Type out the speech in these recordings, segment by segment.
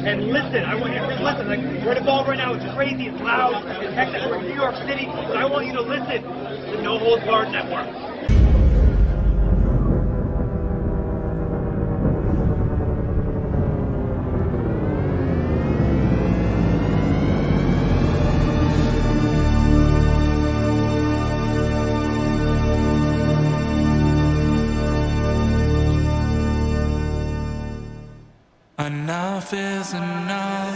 and listen. I want you to listen. Like, we're in a ball right now. It's crazy. It's loud. It's hectic. We're in New York City. But I want you to listen to the No Holds Barred Network. Enough is enough.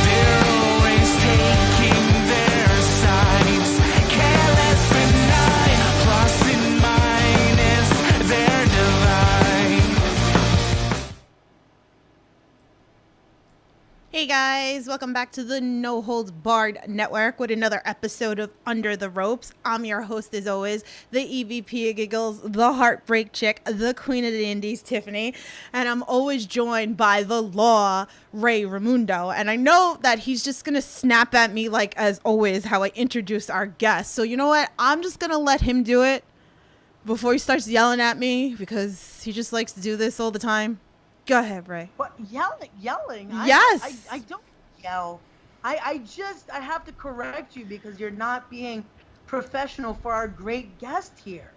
They're always taking their sides, careless and night, plus and minus their divide. Hey guys, welcome back to the No Holds Barred Network with another episode of Under the Ropes. I'm your host as always, the EVP of Giggles, the Heartbreak Chick, the Queen of the Indies, Tiffany, and I'm always joined by the Law, Ray Ramundo. And I know that he's just gonna snap at me like as always how I introduce our guest. So you know what? I'm just gonna let him do it before he starts yelling at me because he just likes to do this all the time. Go ahead, Ray. What, yelling? Yes. I don't yell. I have to correct you because you're not being professional for our great guest here.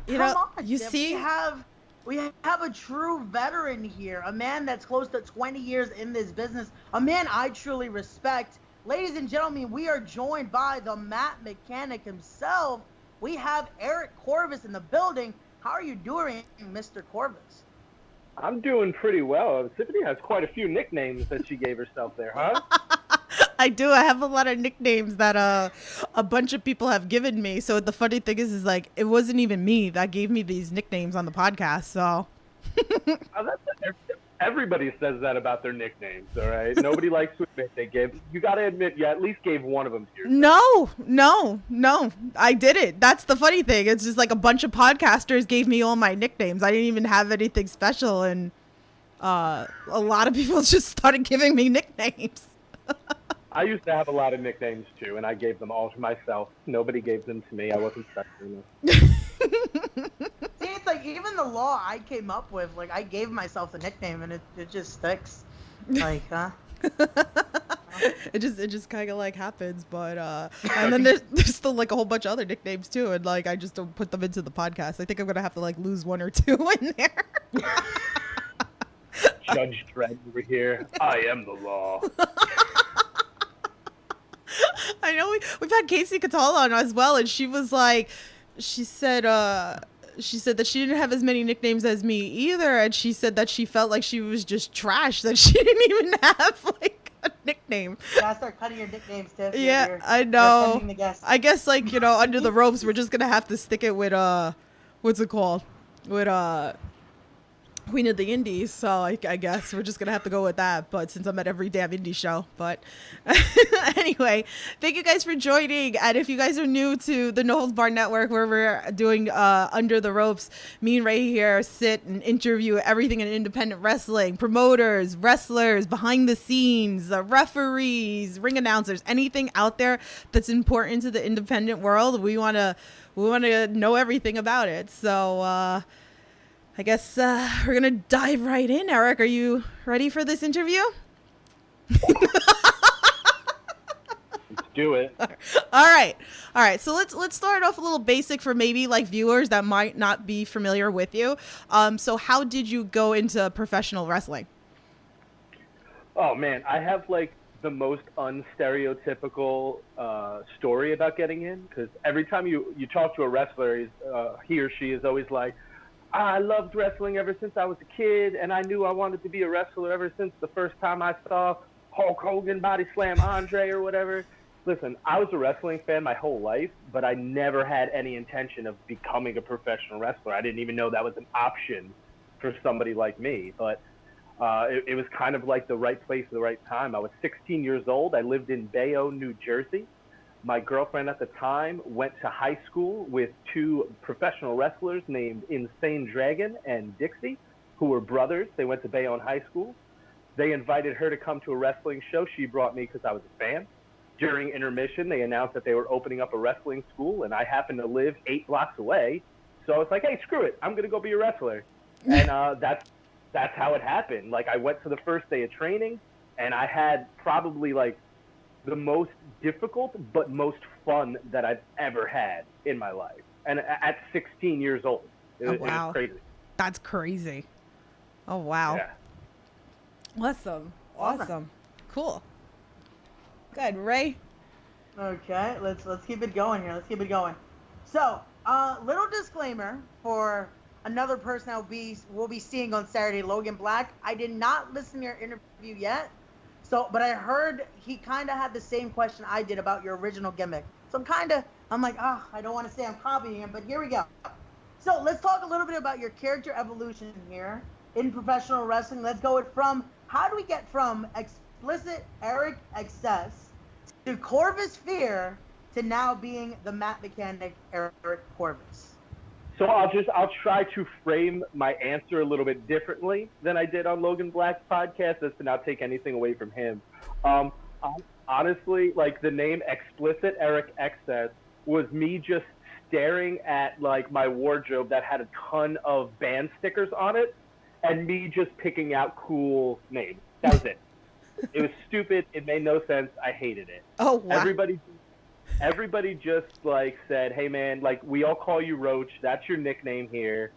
Come on, you Tiff. see? We have a true veteran here, a man that's close to 20 years in this business, a man I truly respect. Ladies and gentlemen, we are joined by the Matt Mechanic himself. We have Eric Corvis in the building. How are you doing, Mr. Corvis? I'm doing pretty well. Tiffany has quite a few nicknames that she gave herself there, huh? I do. I have a lot of nicknames that a bunch of people have given me. So the funny thing is like it wasn't even me that gave me these nicknames on the podcast. So Everybody says that about their nicknames, all right? Nobody likes to admit they gave. You got to admit you at least gave one of them to yourself. No. I did it. That's the funny thing. It's just like a bunch of podcasters gave me all my nicknames. I didn't even have anything special, and a lot of people just started giving me nicknames. I used to have a lot of nicknames too, and I gave them all to myself. Nobody gave them to me. I wasn't special enough. See, it's like even the Law I came up with, like I gave myself a nickname and it just sticks. Like, huh? It just kind of like happens, but and then there's still like a whole bunch of other nicknames too, and like I just don't put them into the podcast. I think I'm gonna have to like lose one or two in there. Judge Dredd over here. I am the law. I know we've had Casey Cattell on as well, and she was like, she said that she didn't have as many nicknames as me either, and she said that she felt like she was just trash, that she didn't even have like a nickname. You gotta start cutting your nicknames, Tiff. Yeah, I know. I guess like, you know, Under the Ropes, we're just gonna have to stick it with what's it called? With Queen of the Indies, so I guess we're just gonna have to go with that, but since I'm at every damn indie show. But anyway, thank you guys for joining, and if you guys are new to the No Holds Barred Network, where we're doing Under the Ropes, me and Ray here sit and interview everything in independent wrestling, promoters, wrestlers, behind the scenes, referees, ring announcers, anything out there that's important to the independent world. We want to know everything about it. So I guess we're going to dive right in. Eric, are you ready for this interview? Let's do it. All right. So let's start off a little basic for maybe like viewers that might not be familiar with you. So how did you go into professional wrestling? Oh, man. I have like the most unstereotypical story about getting in, because every time you talk to a wrestler, he or she is always like, I loved wrestling ever since I was a kid, and I knew I wanted to be a wrestler ever since the first time I saw Hulk Hogan body slam Andre or whatever. Listen, I was a wrestling fan my whole life, but I never had any intention of becoming a professional wrestler. I didn't even know that was an option for somebody like me. But it was kind of like the right place at the right time. I was 16 years old. I lived in Bayonne, New Jersey. My girlfriend at the time went to high school with two professional wrestlers named Insane Dragon and Dixie, who were brothers. They went to Bayonne High School. They invited her to come to a wrestling show. She brought me because I was a fan. During intermission, they announced that they were opening up a wrestling school, and I happened to live 8 blocks away. So I was like, hey, screw it, I'm gonna go be a wrestler, and that's how it happened. Like I went to the first day of training, and I had probably like the most difficult but most fun that I've ever had in my life, and at 16 years old, it Oh, was wow. crazy. That's crazy. Oh, wow. Yeah. Awesome. Cool. Good, Ray. Okay, let's keep it going here. Let's keep it going. So, little disclaimer for another person we'll be seeing on Saturday, Logan Black. I did not listen to your interview yet, but I heard he kind of had the same question I did about your original gimmick. So I'm like, I don't want to say I'm copying him, but here we go. So let's talk a little bit about your character evolution here in professional wrestling. Let's go how do we get from explicit Eric Excess to Corvis Fear to now being the Matt Mechanic Eric Corvis? So I'll try to frame my answer a little bit differently than I did on Logan Black's podcast, as to not take anything away from him. Honestly, like the name Explicit Eric Excess was me just staring at like my wardrobe that had a ton of band stickers on it, and me just picking out cool names. That was it. It was stupid. It made no sense. I hated it. Oh, wow. Everybody just like said, hey man, like we all call you Roach. That's your nickname here.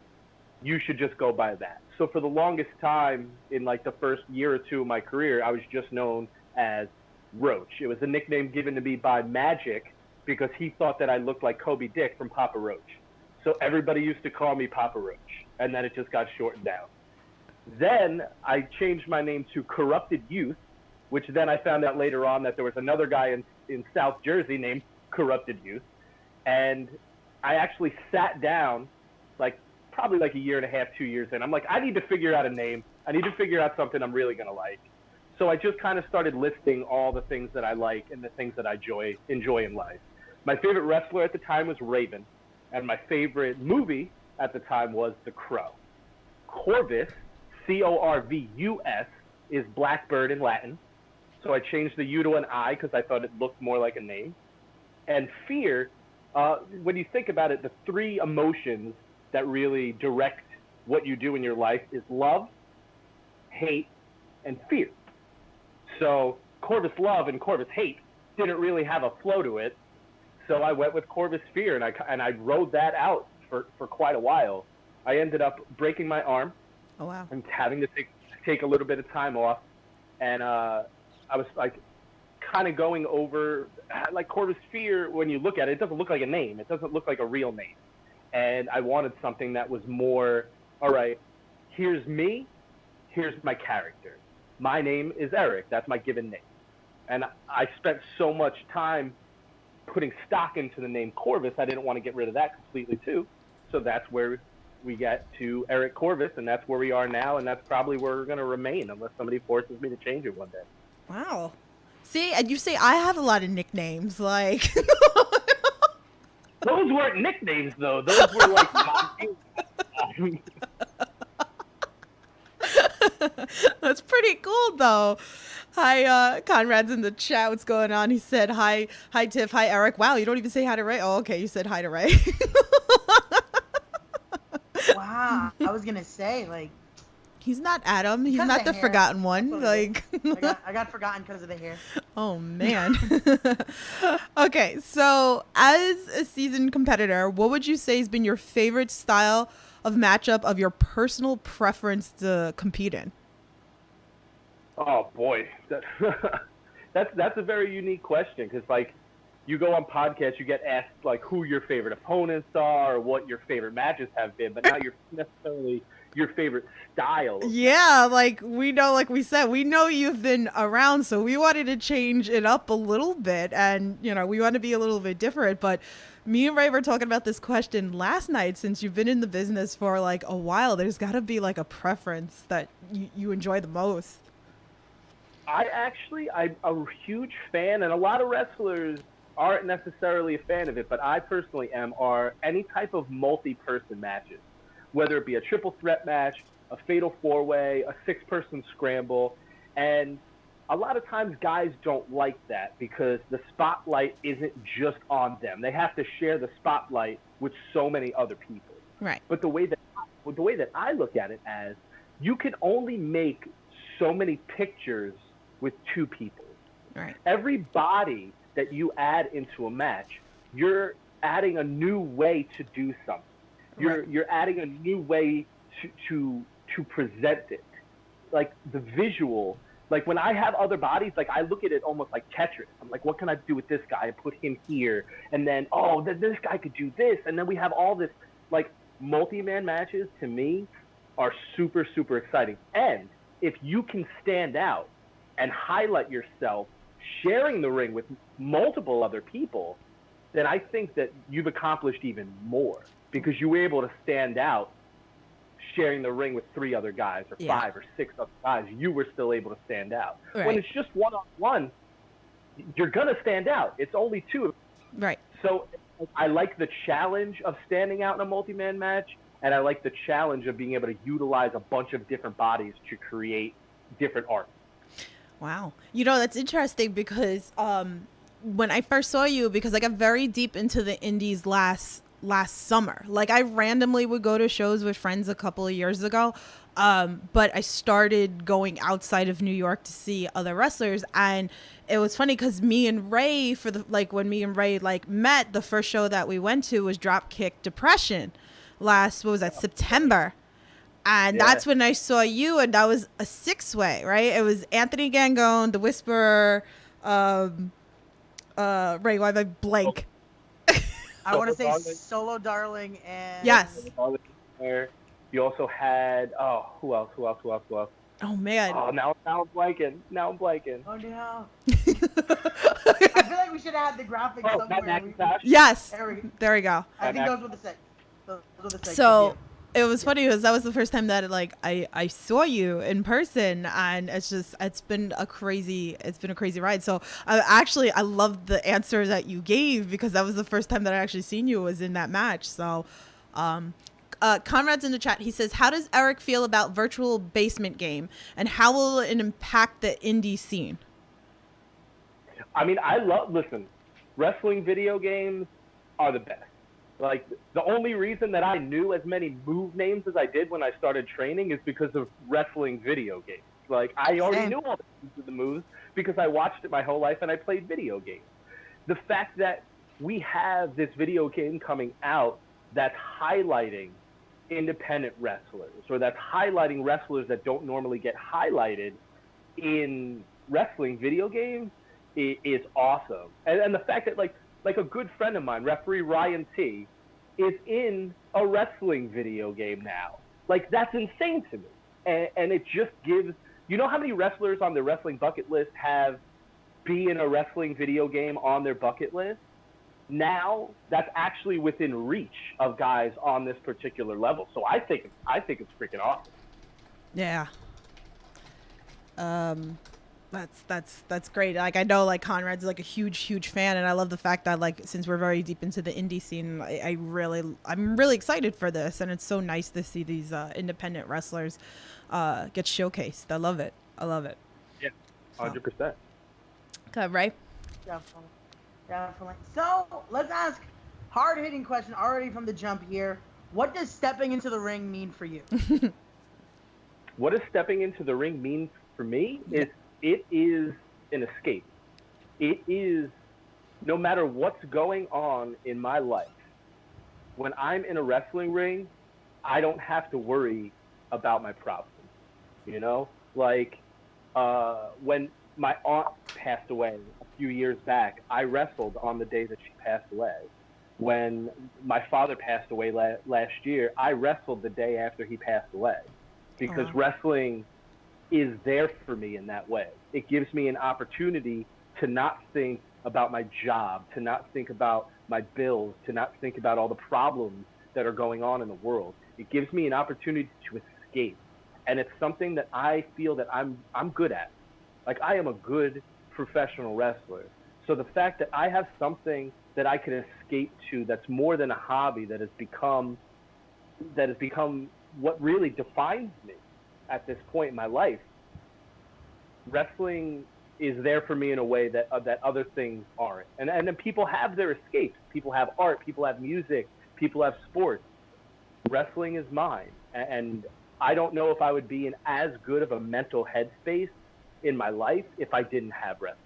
You should just go by that. So for the longest time, in like the first year or two of my career, I was just known as Roach. It was a nickname given to me by Magic because he thought that I looked like Kobe Dick from Papa Roach. So everybody used to call me Papa Roach, and then it just got shortened down. Then I changed my name to Corrupted Youth, which then I found out later on that there was another guy in South Jersey named Corrupted Youth. And I actually sat down, like probably like a year and a half, 2 years in. I'm like, I need to figure out a name. I need to figure out something I'm really going to like. So I just kind of started listing all the things that I like and the things that I enjoy in life. My favorite wrestler at the time was Raven, and my favorite movie at the time was The Crow. Corvus, Corvus, is Blackbird in Latin. So I changed the U to an I because I thought it looked more like a name. And fear, when you think about it, the three emotions that really direct what you do in your life is love, hate, and fear. So Corvus Love and Corvus Hate didn't really have a flow to it. So I went with Corvus Fear, and I rode that out for quite a while. I ended up breaking my arm. Oh, wow. And having to take a little bit of time off. And I was like kind of going over, like Corvus Fear, when you look at it, it doesn't look like a name. It doesn't look like a real name. And I wanted something that was more, all right, here's me, here's my character. My name is Eric. That's my given name. And I spent so much time putting stock into the name Corvus, I didn't want to get rid of that completely too. So that's where we get to Eric Corvis, and that's where we are now, and that's probably where we're going to remain unless somebody forces me to change it one day. Wow. See, and you say I have a lot of nicknames, like... Those weren't nicknames, though. Those were like... That's pretty cool, though. Hi, Conrad's in the chat. What's going on? He said, hi, Tiff. Hi, Eric. Wow, you don't even say hi to Ray. Oh, okay. You said hi to Ray. Wow. I was going to say, like... He's not Adam. He's Because not of the hair. forgotten one. Like... I got forgotten because of the hair. Oh, man. Okay, so as a seasoned competitor, what would you say has been your favorite style of matchup of your personal preference to compete in? Oh, boy. That's a very unique question because, like, you go on podcasts, you get asked, like, who your favorite opponents are or what your favorite matches have been, but not necessarily your favorite style. Yeah, like, we know, like we said, we know you've been around, so we wanted to change it up a little bit, and, you know, we want to be a little bit different, but me and Ray were talking about this question last night. Since you've been in the business for, like, a while, there's got to be, like, a preference that you enjoy the most. I'm a huge fan, and a lot of wrestlers aren't necessarily a fan of it, but I personally are any type of multi-person matches, whether it be a triple threat match, a fatal four-way, a six-person scramble. And a lot of times guys don't like that because the spotlight isn't just on them. They have to share the spotlight with so many other people. Right. But the way that I look at it as, you can only make so many pictures with two people. Right. Every body that you add into a match, you're adding a new way to do something. You're adding a new way to present it. Like the visual, like when I have other bodies, like I look at it almost like Tetris. I'm like, what can I do with this guy? I put him here, and then this guy could do this, and then we have all this. Like multi-man matches to me are super, super exciting. And if you can stand out and highlight yourself sharing the ring with multiple other people, then I think that you've accomplished even more, because you were able to stand out sharing the ring with 3 other guys or 5 or 6 other guys. You were still able to stand out. Right. When it's just one-on-one, you're going to stand out. It's only 2. Right. So I like the challenge of standing out in a multi-man match, and I like the challenge of being able to utilize a bunch of different bodies to create different art. Wow. You know, that's interesting because when I first saw you, because I got very deep into the indies last summer. Like I randomly would go to shows with friends a couple of years ago. But I started going outside of New York to see other wrestlers, and it was funny because me and Ray when me and Ray met, the first show that we went to was Dropkick Depression September. And that's when I saw you, and that was a 6-way, right? It was Anthony Gangone, The Whisperer, Ray, why am I blank? I want to say Solo Darling and... Yes. You also had, who else? Oh, man. Oh, now I'm blanking. Oh, no. I feel like we should have had the graphics somewhere. Yes. There we go. I think those were the 6. So it was funny because that was the first time that I saw you in person, and it's been a crazy ride. So I loved the answer that you gave, because that was the first time that I actually seen you was in that match. So Conrad's in the chat. He says, how does Eric feel about virtual basement game, and how will it impact the indie scene? I mean, listen, wrestling video games are the best. Like, the only reason that I knew as many move names as I did when I started training is because of wrestling video games. Like, I already knew all the moves because I watched it my whole life and I played video games. The fact that we have this video game coming out that's highlighting independent wrestlers, or that's highlighting wrestlers that don't normally get highlighted in wrestling video games is awesome. And the fact that, like a good friend of mine, referee Ryan T, is in a wrestling video game now. Like, that's insane to me. And it just gives, you know how many wrestlers on the wrestling bucket list have be in a wrestling video game on their bucket list? Now that's actually within reach of guys on this particular level. So I think it's freaking awesome. Yeah. That's great. Like, I know Conrad's a huge fan, and I love the fact that since we're very deep into the indie scene, I'm really excited for this, and it's so nice to see these independent wrestlers get showcased. I love it. Yeah, 100%. Okay, right? Definitely. So let's ask hard-hitting question already from the jump here. What does stepping into the ring mean for you? What does stepping into the ring mean for me? It is an escape. It is, no matter what's going on in my life, when I'm in a wrestling ring, I don't have to worry about my problems. You know, when my aunt passed away a few years back, I wrestled on the day that she passed away. When my father passed away last year, I wrestled the day after he passed away, because wrestling is there for me in that way. It gives me an opportunity to not think about my job, to not think about my bills, to not think about all the problems that are going on in the world. It gives me an opportunity to escape. And it's something that I feel that I'm good at. Like, I am a good professional wrestler. So the fact that I have something that I can escape to that's more than a hobby, that has become what really defines me at this point in my life, wrestling is there for me in a way that other things aren't. And then people have their escapes. People have art, people have music, people have sports. wrestling is mine. And I don't know if I would be in as good of a mental headspace in my life if I didn't have wrestling.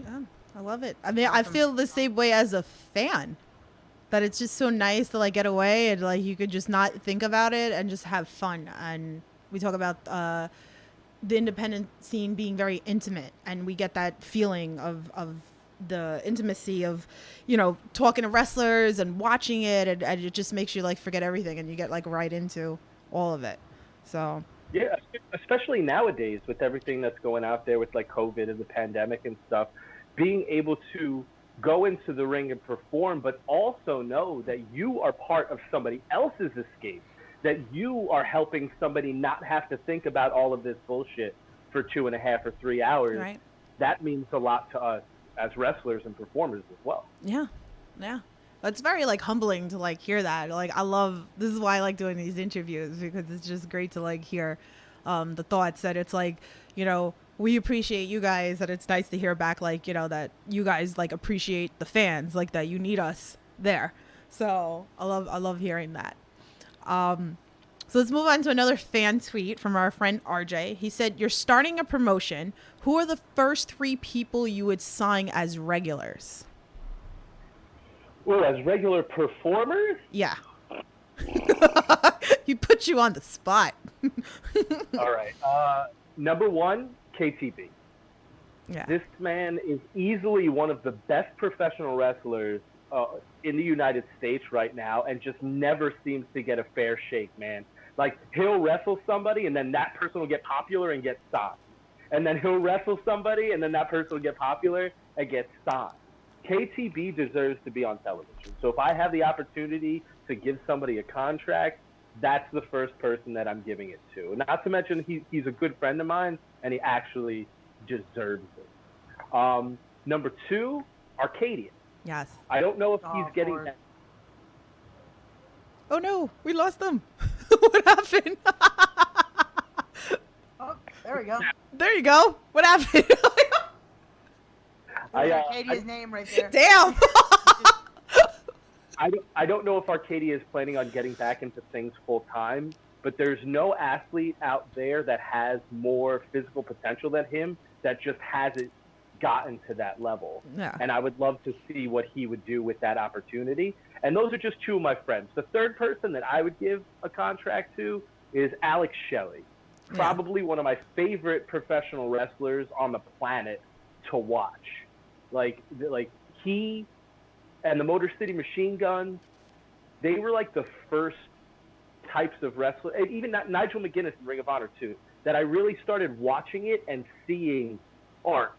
Yeah, I love it. I mean, I feel the same way as a fan. That it's just so nice to like get away and like you could just not think about it and just have fun. And we talk about the independent scene being very intimate, and we get that feeling of the intimacy of, you know, talking to wrestlers and watching it, and it just makes you like forget everything and you get like right into all of it. So yeah, especially nowadays with everything that's going out there with like COVID and the pandemic and stuff, being able to go into the ring and perform, but also know that you are part of somebody else's escape, that you are helping somebody not have to think about all of this bullshit for 2.5 or 3 hours. right. That means a lot to us as wrestlers and performers as well. Yeah. It's very like humbling to like hear that. Like this is why I like doing these interviews, because it's just great to like hear the thoughts that it's like, you know, we appreciate you guys, that it's nice to hear back, like, you know, that you guys like appreciate the fans, like that you need us there. So I love hearing that. So let's move on to another fan tweet from our friend RJ. He said, "You're starting a promotion. Who are the first 3 people you would sign as regulars?" Well, as regular performers? Yeah. He put you on the spot. All right. Number 1, KTB. Yeah. This man is easily one of the best professional wrestlers in the United States right now, and just never seems to get a fair shake, man. Like, he'll wrestle somebody, and then that person will get popular and get signed. And then he'll wrestle somebody, and then that person will get popular and get signed. KTB deserves to be on television. So if I have the opportunity to give somebody a contract, that's the first person that I'm giving it to. Not to mention he's a good friend of mine, and he actually deserves it. Number 2, Arcadia. Yes. I don't know if he's getting Lord. that. Oh no, we lost them. What happened? Oh, there we go. There you go. What happened? Arcadia's name right there. Damn. I don't know if Arcadia is planning on getting back into things full time, but there's no athlete out there that has more physical potential than him that just hasn't gotten to that level. Yeah. And I would love to see what he would do with that opportunity. And those are just 2 of my friends. The third person that I would give a contract to is Alex Shelley. Probably one of my favorite professional wrestlers on the planet to watch. Like he and the Motor City Machine Guns, they were like the first types of wrestler, and even Nigel McGuinness in Ring of Honor too, that I really started watching it and seeing art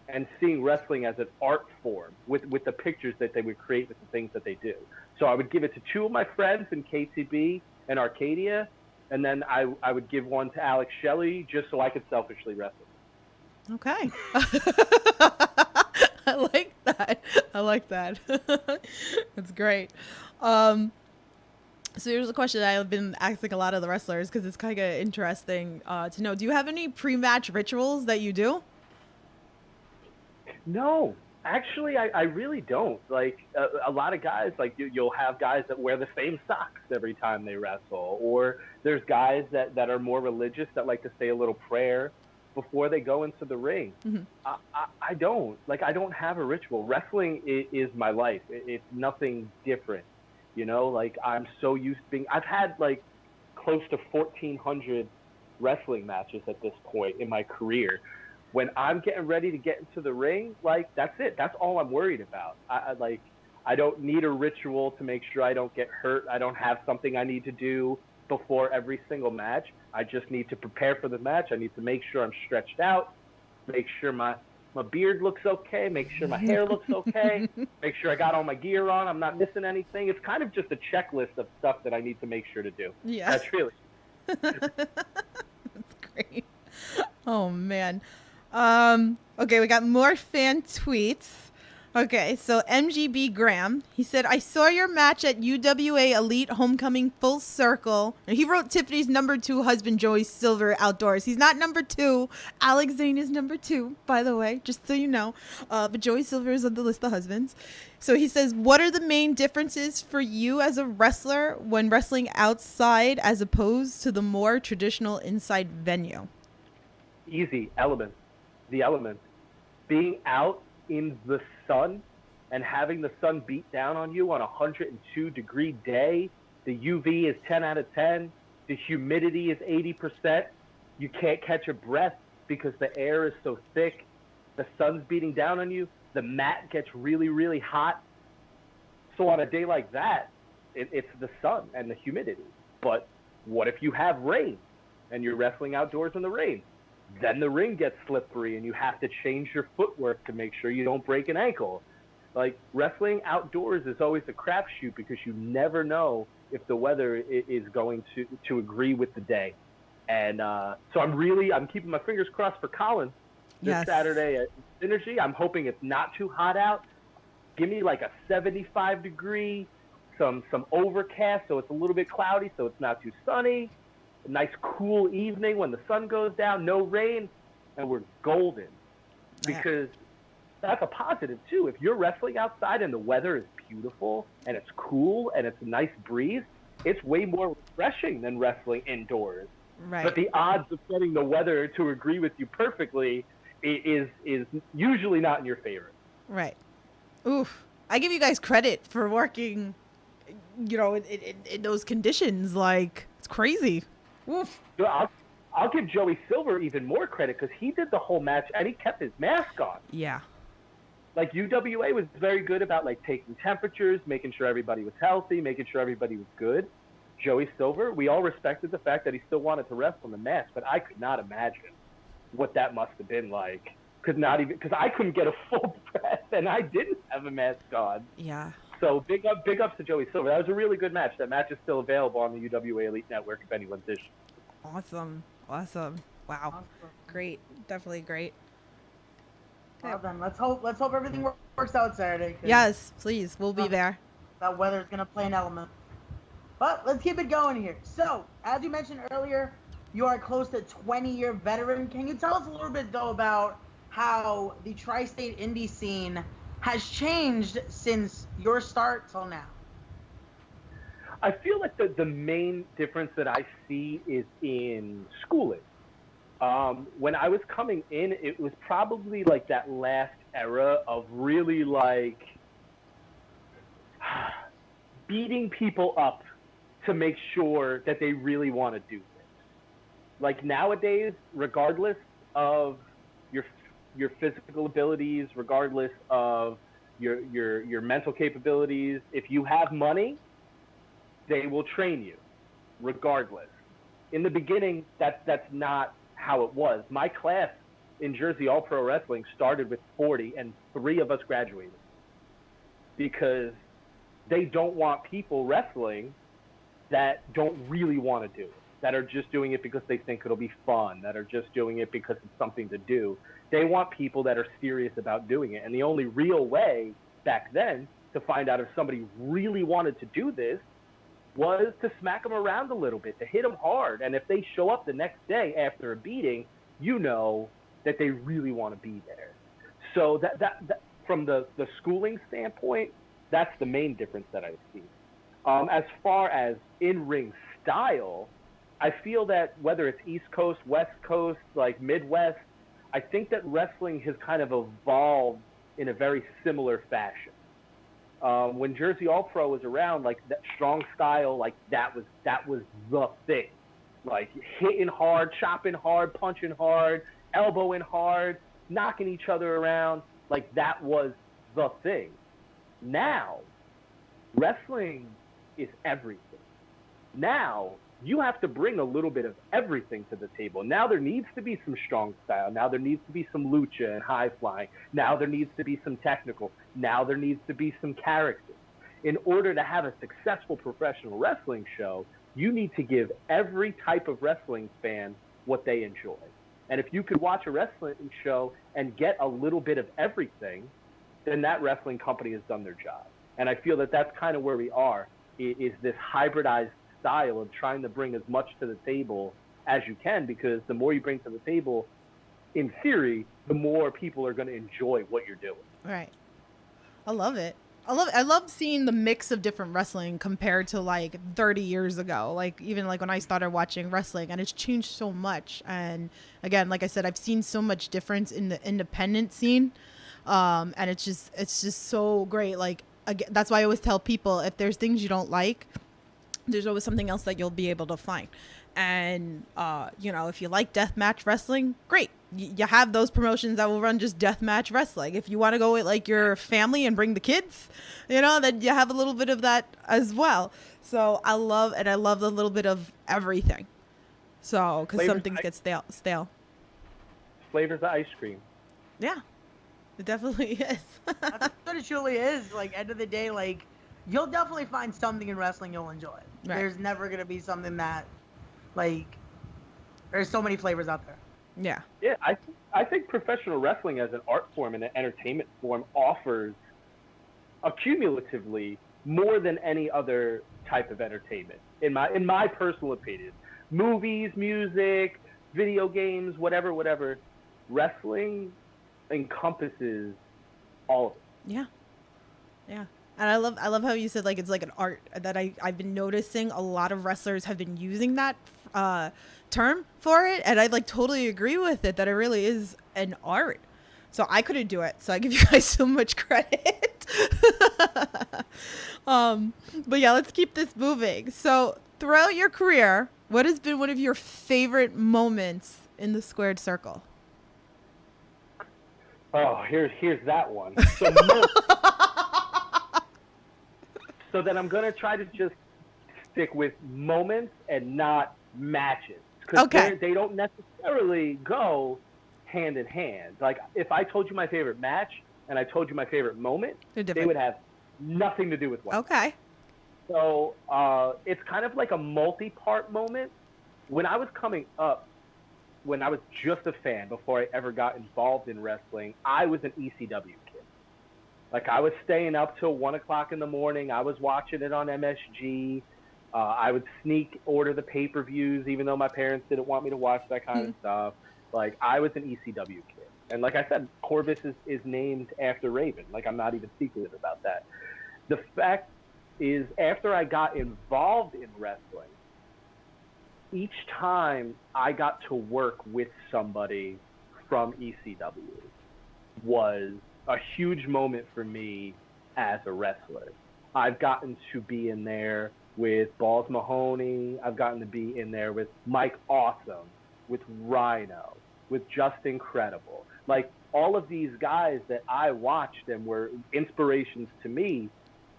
and seeing wrestling as an art form with the pictures that they would create with the things that they do. So I would give it to 2 of my friends in KTB and Arcadia, and then I would give one to Alex Shelley just so I could selfishly wrestle. Okay. I like that. That's great. So here's a question that I've been asking a lot of the wrestlers, because it's kind of interesting to know. Do you have any pre-match rituals that you do? No, actually, I really don't. Like, a lot of guys, like, you'll have guys that wear the same socks every time they wrestle, or there's guys that are more religious that like to say a little prayer before they go into the ring. Mm-hmm. I don't. Like, I don't have a ritual. Wrestling is my life. It's nothing different. You know, like, I'm so used to being, I've had like close to 1,400 wrestling matches at this point in my career. When I'm getting ready to get into the ring, like, that's it. That's all I'm worried about. I don't need a ritual to make sure I don't get hurt. I don't have something I need to do before every single match. I just need to prepare for the match. I need to make sure I'm stretched out, make sure my beard looks okay, make sure my hair looks okay, make sure I got all my gear on, I'm not missing anything. It's kind of just a checklist of stuff that I need to make sure to do. Yeah. That's really. That's great. Oh man. Okay, we got more fan tweets. Okay, so MGB Graham, he said, I saw your match at UWA Elite Homecoming Full Circle. And he wrote Tiffany's #2 husband, Joey Silver, outdoors. He's not #2. Alex Zane is #2, by the way, just so you know. But Joey Silver is on the list of husbands. So he says, what are the main differences for you as a wrestler when wrestling outside as opposed to the more traditional inside venue? Easy elements. The elements. Being out in the sun and having the sun beat down on you on a 102-degree day. The UV is 10 out of 10. The humidity is 80%. You can't catch a breath because the air is so thick. The sun's beating down on you. The mat gets really, really hot. So on a day like that, it's the sun and the humidity. But what if you have rain and you're wrestling outdoors in the rain? Then the ring gets slippery and you have to change your footwork to make sure you don't break an ankle. Like, wrestling outdoors is always a crapshoot because you never know if the weather is going to agree with the day. And so I'm keeping my fingers crossed for Colin this Saturday at Synergy. I'm hoping it's not too hot out. Give me like a 75-degree, some overcast so it's a little bit cloudy so it's not too sunny. A nice cool evening when the sun goes down, no rain, and we're golden. Because that's a positive too. If you're wrestling outside and the weather is beautiful and it's cool and it's a nice breeze, it's way more refreshing than wrestling indoors. Right. But the odds of getting the weather to agree with you perfectly is usually not in your favor. Right. Oof. I give you guys credit for working, in those conditions. Like, it's crazy. Oof. I'll give Joey Silver even more credit because he did the whole match and he kept his mask on. Yeah. Like, UWA was very good about, like, taking temperatures, making sure everybody was healthy, making sure everybody was good. Joey Silver, we all respected the fact that he still wanted to wrestle in the match, but I could not imagine what that must have been like. Because I couldn't get a full breath and I didn't have a mask on. Yeah. So big ups to Joey Silver. That was a really good match. That match is still available on the UWA Elite Network if anyone's interested. Awesome. Wow. Great. Definitely great. Well then, let's hope everything works out Saturday. Yes, please. We'll be there. That weather's gonna play an element. But let's keep it going here. So, as you mentioned earlier, you are close to 20-year veteran. Can you tell us a little bit though about how the tri-state indie scene has changed since your start till now? I feel like the main difference that I see is in schooling. When I was coming in, it was probably like that last era of really like beating people up to make sure that they really want to do this. Like nowadays, regardless of your physical abilities, regardless of your mental capabilities, if you have money, they will train you, regardless. In the beginning, that's not how it was. My class in Jersey All Pro Wrestling started with 40, and 3 of us graduated because they don't want people wrestling that don't really want to do it, that are just doing it because they think it'll be fun, that are just doing it because it's something to do. They want people that are serious about doing it. And the only real way back then to find out if somebody really wanted to do this was to smack them around a little bit, to hit them hard. And if they show up the next day after a beating, you know that they really want to be there. So that from the schooling standpoint, that's the main difference that I see. As far as in-ring style, I feel that whether it's East Coast, West Coast, like Midwest, I think that wrestling has kind of evolved in a very similar fashion. When Jersey All Pro was around, like that strong style, like that was the thing. Like hitting hard, chopping hard, punching hard, elbowing hard, knocking each other around, like that was the thing. Now, wrestling is everything. Now, you have to bring a little bit of everything to the table. Now there needs to be some strong style. Now there needs to be some lucha and high flying. Now there needs to be some technical. Now there needs to be some character. In order to have a successful professional wrestling show, you need to give every type of wrestling fan what they enjoy. And if you could watch a wrestling show and get a little bit of everything, then that wrestling company has done their job. And I feel that that's kind of where we are, is this hybridized style of trying to bring as much to the table as you can, because the more you bring to the table, in theory, the more people are going to enjoy what you're doing. Right. I love it. I love seeing the mix of different wrestling compared to like 30 years ago. Like even like when I started watching wrestling, and it's changed so much. And again, like I said, I've seen so much difference in the independent scene. And it's just so great. Like again, that's why I always tell people, if there's things you don't like, there's always something else that you'll be able to find. And you know, if you like deathmatch wrestling, great. You have those promotions that will run just deathmatch wrestling. If you want to go with like your family and bring the kids, you know, then you have a little bit of that as well. So I love a little bit of everything. So because some things get stale. Flavors of ice cream. Yeah, it definitely is. That's what it truly is. Like end of the day, like you'll definitely find something in wrestling you'll enjoy. Right. There's never gonna be something that, like, there's so many flavors out there. Yeah. Yeah, I think professional wrestling as an art form and an entertainment form offers accumulatively more than any other type of entertainment, in my personal opinion. Movies, music, video games, whatever. Wrestling encompasses all of it. Yeah. Yeah. And I love how you said like it's like an art, that I've been noticing a lot of wrestlers have been using that term for it, and I like totally agree with it, that it really is an art. So I couldn't do it, so I give you guys so much credit. But yeah, let's keep this moving. So throughout your career, what has been one of your favorite moments in the squared circle? Oh, here's that one. So then I'm going to try to just stick with moments and not matches. Because they don't necessarily go hand in hand. Like, if I told you my favorite match and I told you my favorite moment, they would have nothing to do with one. Okay. So it's kind of like a multi-part moment. When I was coming up, when I was just a fan before I ever got involved in wrestling, I was an ECW kid. Like, I was staying up till 1 o'clock in the morning. I was watching it on MSG. I would sneak order the pay-per-views, even though my parents didn't want me to watch that kind of stuff. Like, I was an ECW kid. And like I said, Corvis is named after Raven. Like, I'm not even secretive about that. The fact is, after I got involved in wrestling, each time I got to work with somebody from ECW was a huge moment for me as a wrestler. I've gotten to be in there with Balls Mahoney. I've gotten to be in there with Mike Awesome, with Rhino, with Just Incredible. Like, all of these guys that I watched and were inspirations to me.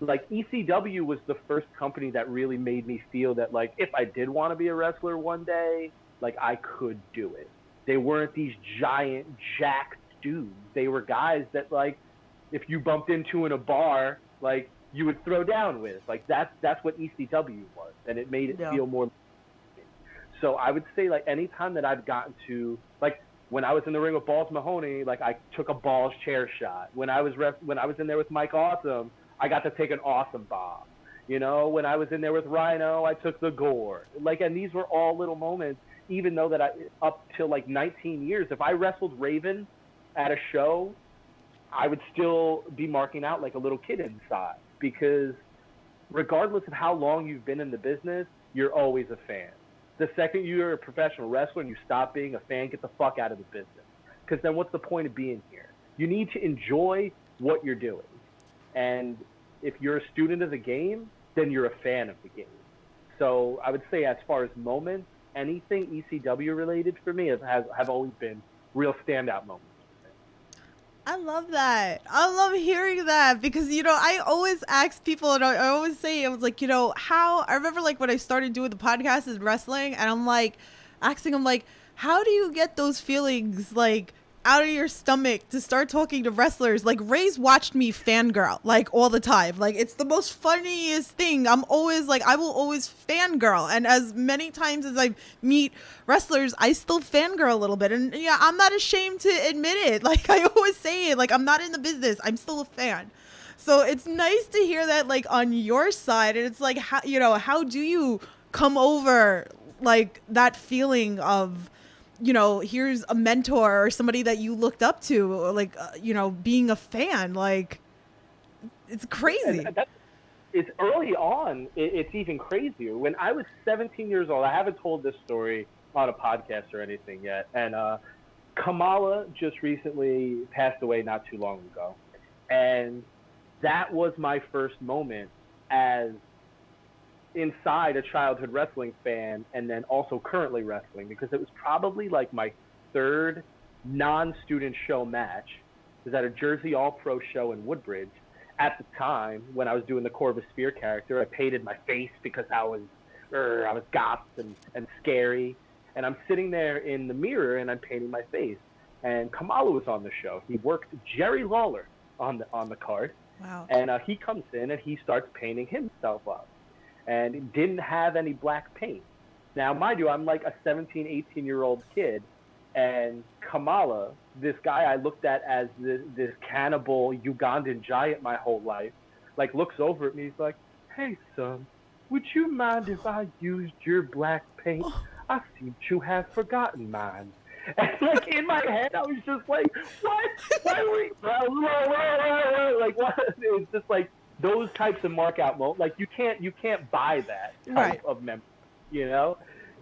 Like, ECW was the first company that really made me feel that, like, if I did want to be a wrestler one day, like, I could do it. They weren't these giant, jacked dudes. They were guys that, like, if you bumped into in a bar, like, you would throw down with. Like, that's what ECW was, and it made it feel more. So I would say, like, anytime that I've gotten to, like, when I was in the ring with Balls Mahoney, like, I took a Balls chair shot. When I was in there with Mike Awesome, I got to take an Awesome bomb. You know, when I was in there with Rhino, I took the gore. Like, and these were all little moments, even though that up till like 19 years, if I wrestled Raven at a show, I would still be marking out like a little kid inside, because regardless of how long you've been in the business, you're always a fan. The second you're a professional wrestler and you stop being a fan, get the fuck out of the business. Because then what's the point of being here? You need to enjoy what you're doing. And if you're a student of the game, then you're a fan of the game. So I would say, as far as moments, anything ECW related for me have always been real standout moments. I love that. I love hearing that, because, you know, I always ask people, and I always say, I was like, you know, I remember like when I started doing the podcast in wrestling, and I'm like asking them, like, how do you get those feelings like out of your stomach to start talking to wrestlers. Like, Ray's watched me fangirl, like, all the time. Like, it's the most funniest thing. I'm always like, I will always fangirl. And as many times as I meet wrestlers, I still fangirl a little bit. And yeah, I'm not ashamed to admit it. Like, I always say it, like, I'm not in the business. I'm still a fan. So it's nice to hear that, like, on your side. And it's like, how, you know, how do you come over, like, that feeling of, you know, here's a mentor or somebody that you looked up to, like, you know, being a fan, like, it's crazy. It's early on. It's even crazier. When I was 17 years old, I haven't told this story on a podcast or anything yet, and Kamala just recently passed away not too long ago, and that was my first moment as inside a childhood wrestling fan, and then also currently wrestling, because it was probably like my third non-student show match. It was at a Jersey All-Pro show in Woodbridge. At the time, when I was doing the Corvis Spear character, I painted my face because I was goth and scary, and I'm sitting there in the mirror and I'm painting my face. And Kamala was on the show. He worked Jerry Lawler on the card. Wow. And he comes in and he starts painting himself up, and didn't have any black paint. Now, mind you, I'm like a 17, 18-year-old kid, and Kamala, this guy I looked at as this cannibal Ugandan giant my whole life, like, looks over at me. He's like, "Hey, son, would you mind if I used your black paint? I seem to have forgotten mine." And, like, in my head, I was just like, what? Why were you... Like, what? It was just like those types of mark out moments. Like, you can't buy that type of memory, you know?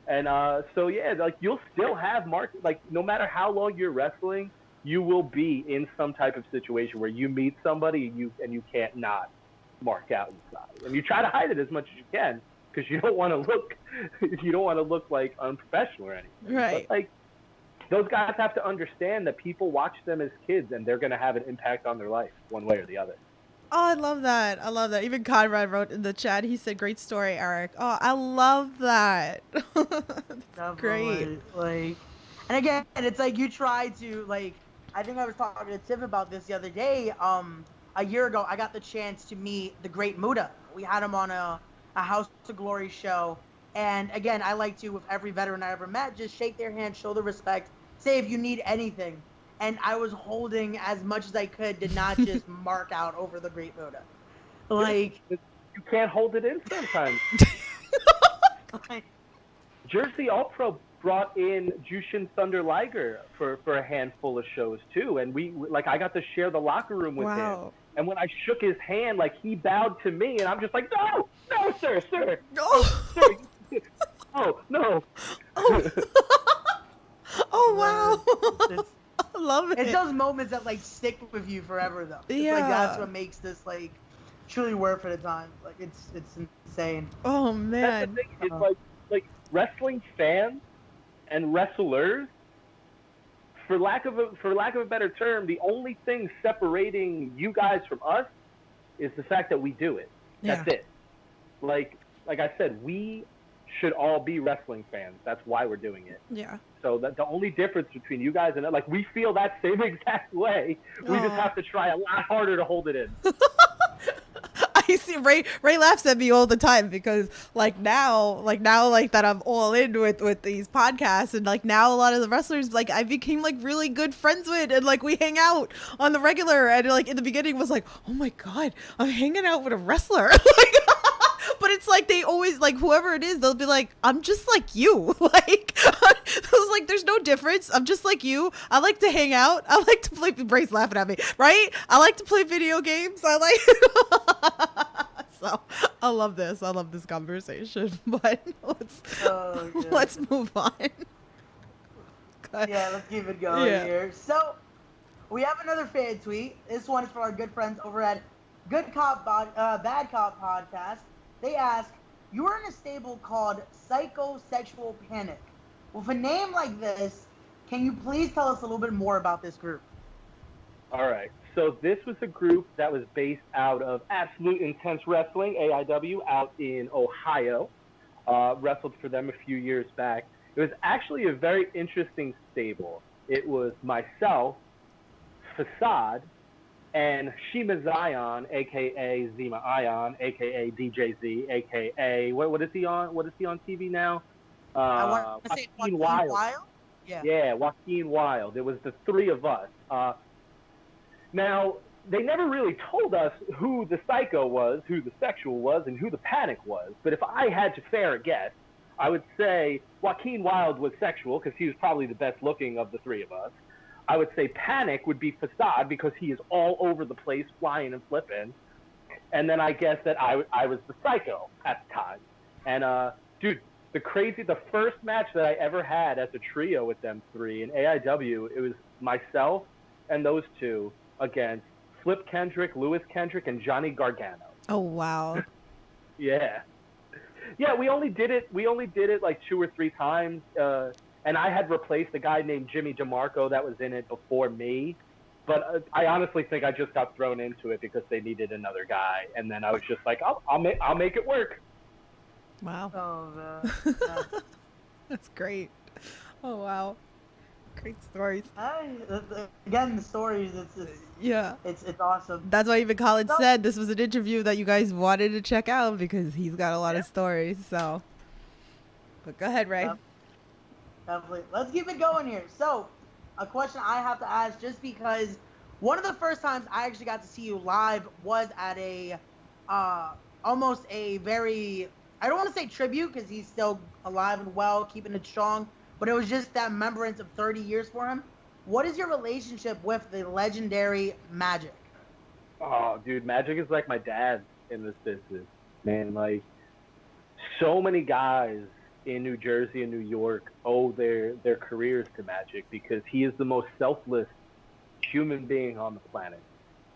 And so, yeah, like, you'll still have like, no matter how long you're wrestling, you will be in some type of situation where you meet somebody and you can't not mark out inside. And you try to hide it as much as you can, because you don't want to look like unprofessional or anything. Right. But, like, those guys have to understand that people watch them as kids, and they're going to have an impact on their life one way or the other. Oh, I love that. I love that. Even Conrad wrote in the chat, he said, "Great story, Eric." Oh, I love that. That's great. Like, and again, it's like you try to, like, I think I was talking to Tiff about this the other day. A year ago, I got the chance to meet the Great Muda. We had him on a House of Glory show. And again, I like to, with every veteran I ever met, just shake their hand, show the respect, say if you need anything. And I was holding as much as I could to not just mark out over the Great Muda. Like, you can't hold it in sometimes. Jersey All-Pro brought in Jushin Thunder Liger for a handful of shows too, and I got to share the locker room with him. And when I shook his hand, like, he bowed to me, and I'm just like, no, sir, sir, no. Oh wow. I love it. It's those moments that, like, stick with you forever, though. It's like, that's what makes this, like, truly worth it at times. Like, it's insane. Oh man. That's the thing. It's like wrestling fans and wrestlers, for lack of a better term, the only thing separating you guys from us is the fact that we do it. That's it. Like I said, we should all be wrestling fans. That's why we're doing it. Yeah. So that the only difference between you guys and, like, we feel that same exact way. We just have to try a lot harder to hold it in. I see Ray laughs at me all the time because, like, now that I'm all in with these podcasts, and, like, now a lot of the wrestlers, like, I became, like, really good friends with, and, like, we hang out on the regular, and, like, in the beginning was like, oh my god, I'm hanging out with a wrestler. But it's like they always, like, whoever it is, they'll be like, I'm just like you. Like, I was like, there's no difference. I'm just like you. I like to hang out. I like to play. Bray's laughing at me, right? I like to play video games. So I love this. I love this conversation. But let's move on. Yeah, let's keep it going here. So we have another fan tweet. This one is for our good friends over at Good Cop, Bad Cop podcast. They ask, you are in a stable called Psychosexual Panic. With a name like this, can you please tell us a little bit more about this group? All right. So this was a group that was based out of Absolute Intense Wrestling, AIW, out in Ohio. Wrestled for them a few years back. It was actually a very interesting stable. it was myself, Facade, and Shima Zion, aka Zima Ion, aka DJ Z, aka what is he on? What is he on TV now? I want to say Joaquin Wild. Yeah, Joaquin Wild. It was the three of us. Now, they never really told us who the psycho was, who the sexual was, and who the panic was. But if I had to fare a guess, I would say Joaquin Wild was sexual because he was probably the best looking of the three of us. I would say Panic would be Facade because he is all over the place, flying and flipping. And then I guess that I was the psycho at the time. And, dude, the first match that I ever had as a trio with them three in AIW, it was myself and those two against Flip Kendrick, Lewis Kendrick, and Johnny Gargano. Oh, wow. Yeah. Yeah, we only did it like 2 or 3 times. And I had replaced a guy named Jimmy DeMarco that was in it before me. But I honestly think I just got thrown into it because they needed another guy. And then I was just like, I'll make it work. Wow. Oh, That's great. Oh, wow. Great stories. Again, the stories, it's awesome. That's why even Colin said this was an interview that you guys wanted to check out because he's got a lot of stories. So, but go ahead, Ray. Definitely. Let's keep it going here. So, a question I have to ask, just because one of the first times I actually got to see you live was at a almost a very, I don't want to say tribute because he's still alive and well, keeping it strong, but it was just that remembrance of 30 years for him. What is your relationship with the legendary Magic? Oh, dude, Magic is like my dad in this business, man. Like, so many guys in New Jersey and New York owe their careers to Magic because he is the most selfless human being on the planet.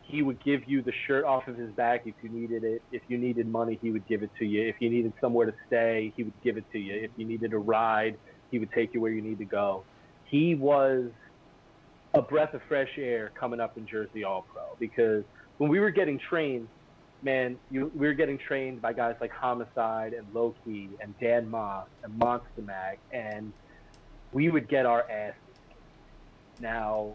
He would give you the shirt off of his back if you needed it. If you needed money, he would give it to you. If you needed somewhere to stay, he would give it to you. If you needed a ride, he would take you where you need to go. He was a breath of fresh air coming up in Jersey All-Pro because when we were getting trained, man, we were getting trained by guys like Homicide and Loki and Dan Moss and Monster Mag, and we would get our asses. Now,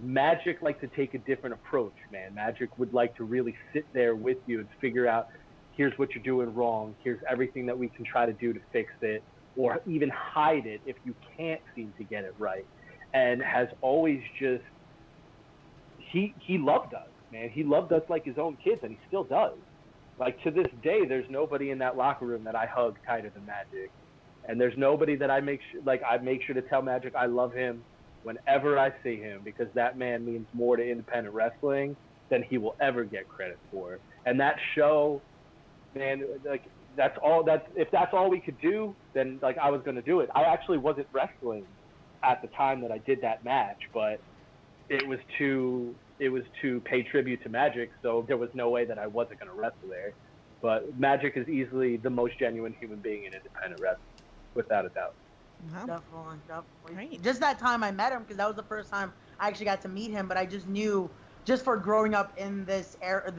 Magic liked to take a different approach, man. Magic would like to really sit there with you and figure out, here's what you're doing wrong, here's everything that we can try to do to fix it, or even hide it if you can't seem to get it right. And has always just, he loved us. Man, he loved us like his own kids, and he still does. Like, to this day, there's nobody in that locker room that I hug tighter than Magic. And there's nobody that I make sure to tell Magic I love him whenever I see him, because that man means more to independent wrestling than he will ever get credit for. And that show, man, like, if that's all we could do, then, like, I was going to do it. I actually wasn't wrestling at the time that I did that match, but it was to pay tribute to Magic, so there was no way that I wasn't going to wrestle there. But Magic is easily the most genuine human being in independent wrestling, without a doubt. Wow. Definitely. Right. Just that time I met him, because that was the first time I actually got to meet him, but I just knew, just for growing up in this era,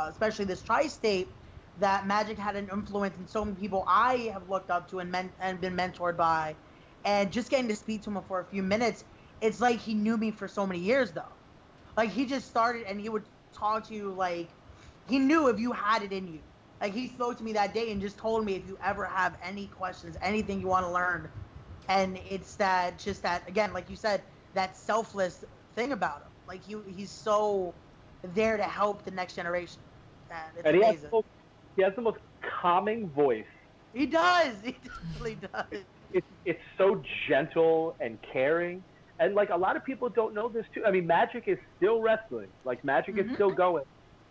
especially this tri-state, that Magic had an influence in so many people I have looked up to and been mentored by. And just getting to speak to him for a few minutes, it's like he knew me for so many years, though. Like, he just started, and he would talk to you like he knew if you had it in you. Like, he spoke to me that day and just told me, if you ever have any questions, anything you want to learn. And it's that, again, like you said, that selfless thing about him. Like, he's so there to help the next generation. It's amazing. He has the most calming voice. He does. He definitely does. It's so gentle and caring. And, like, a lot of people don't know this, too. I mean, Magic is still wrestling. Like, Magic is still going.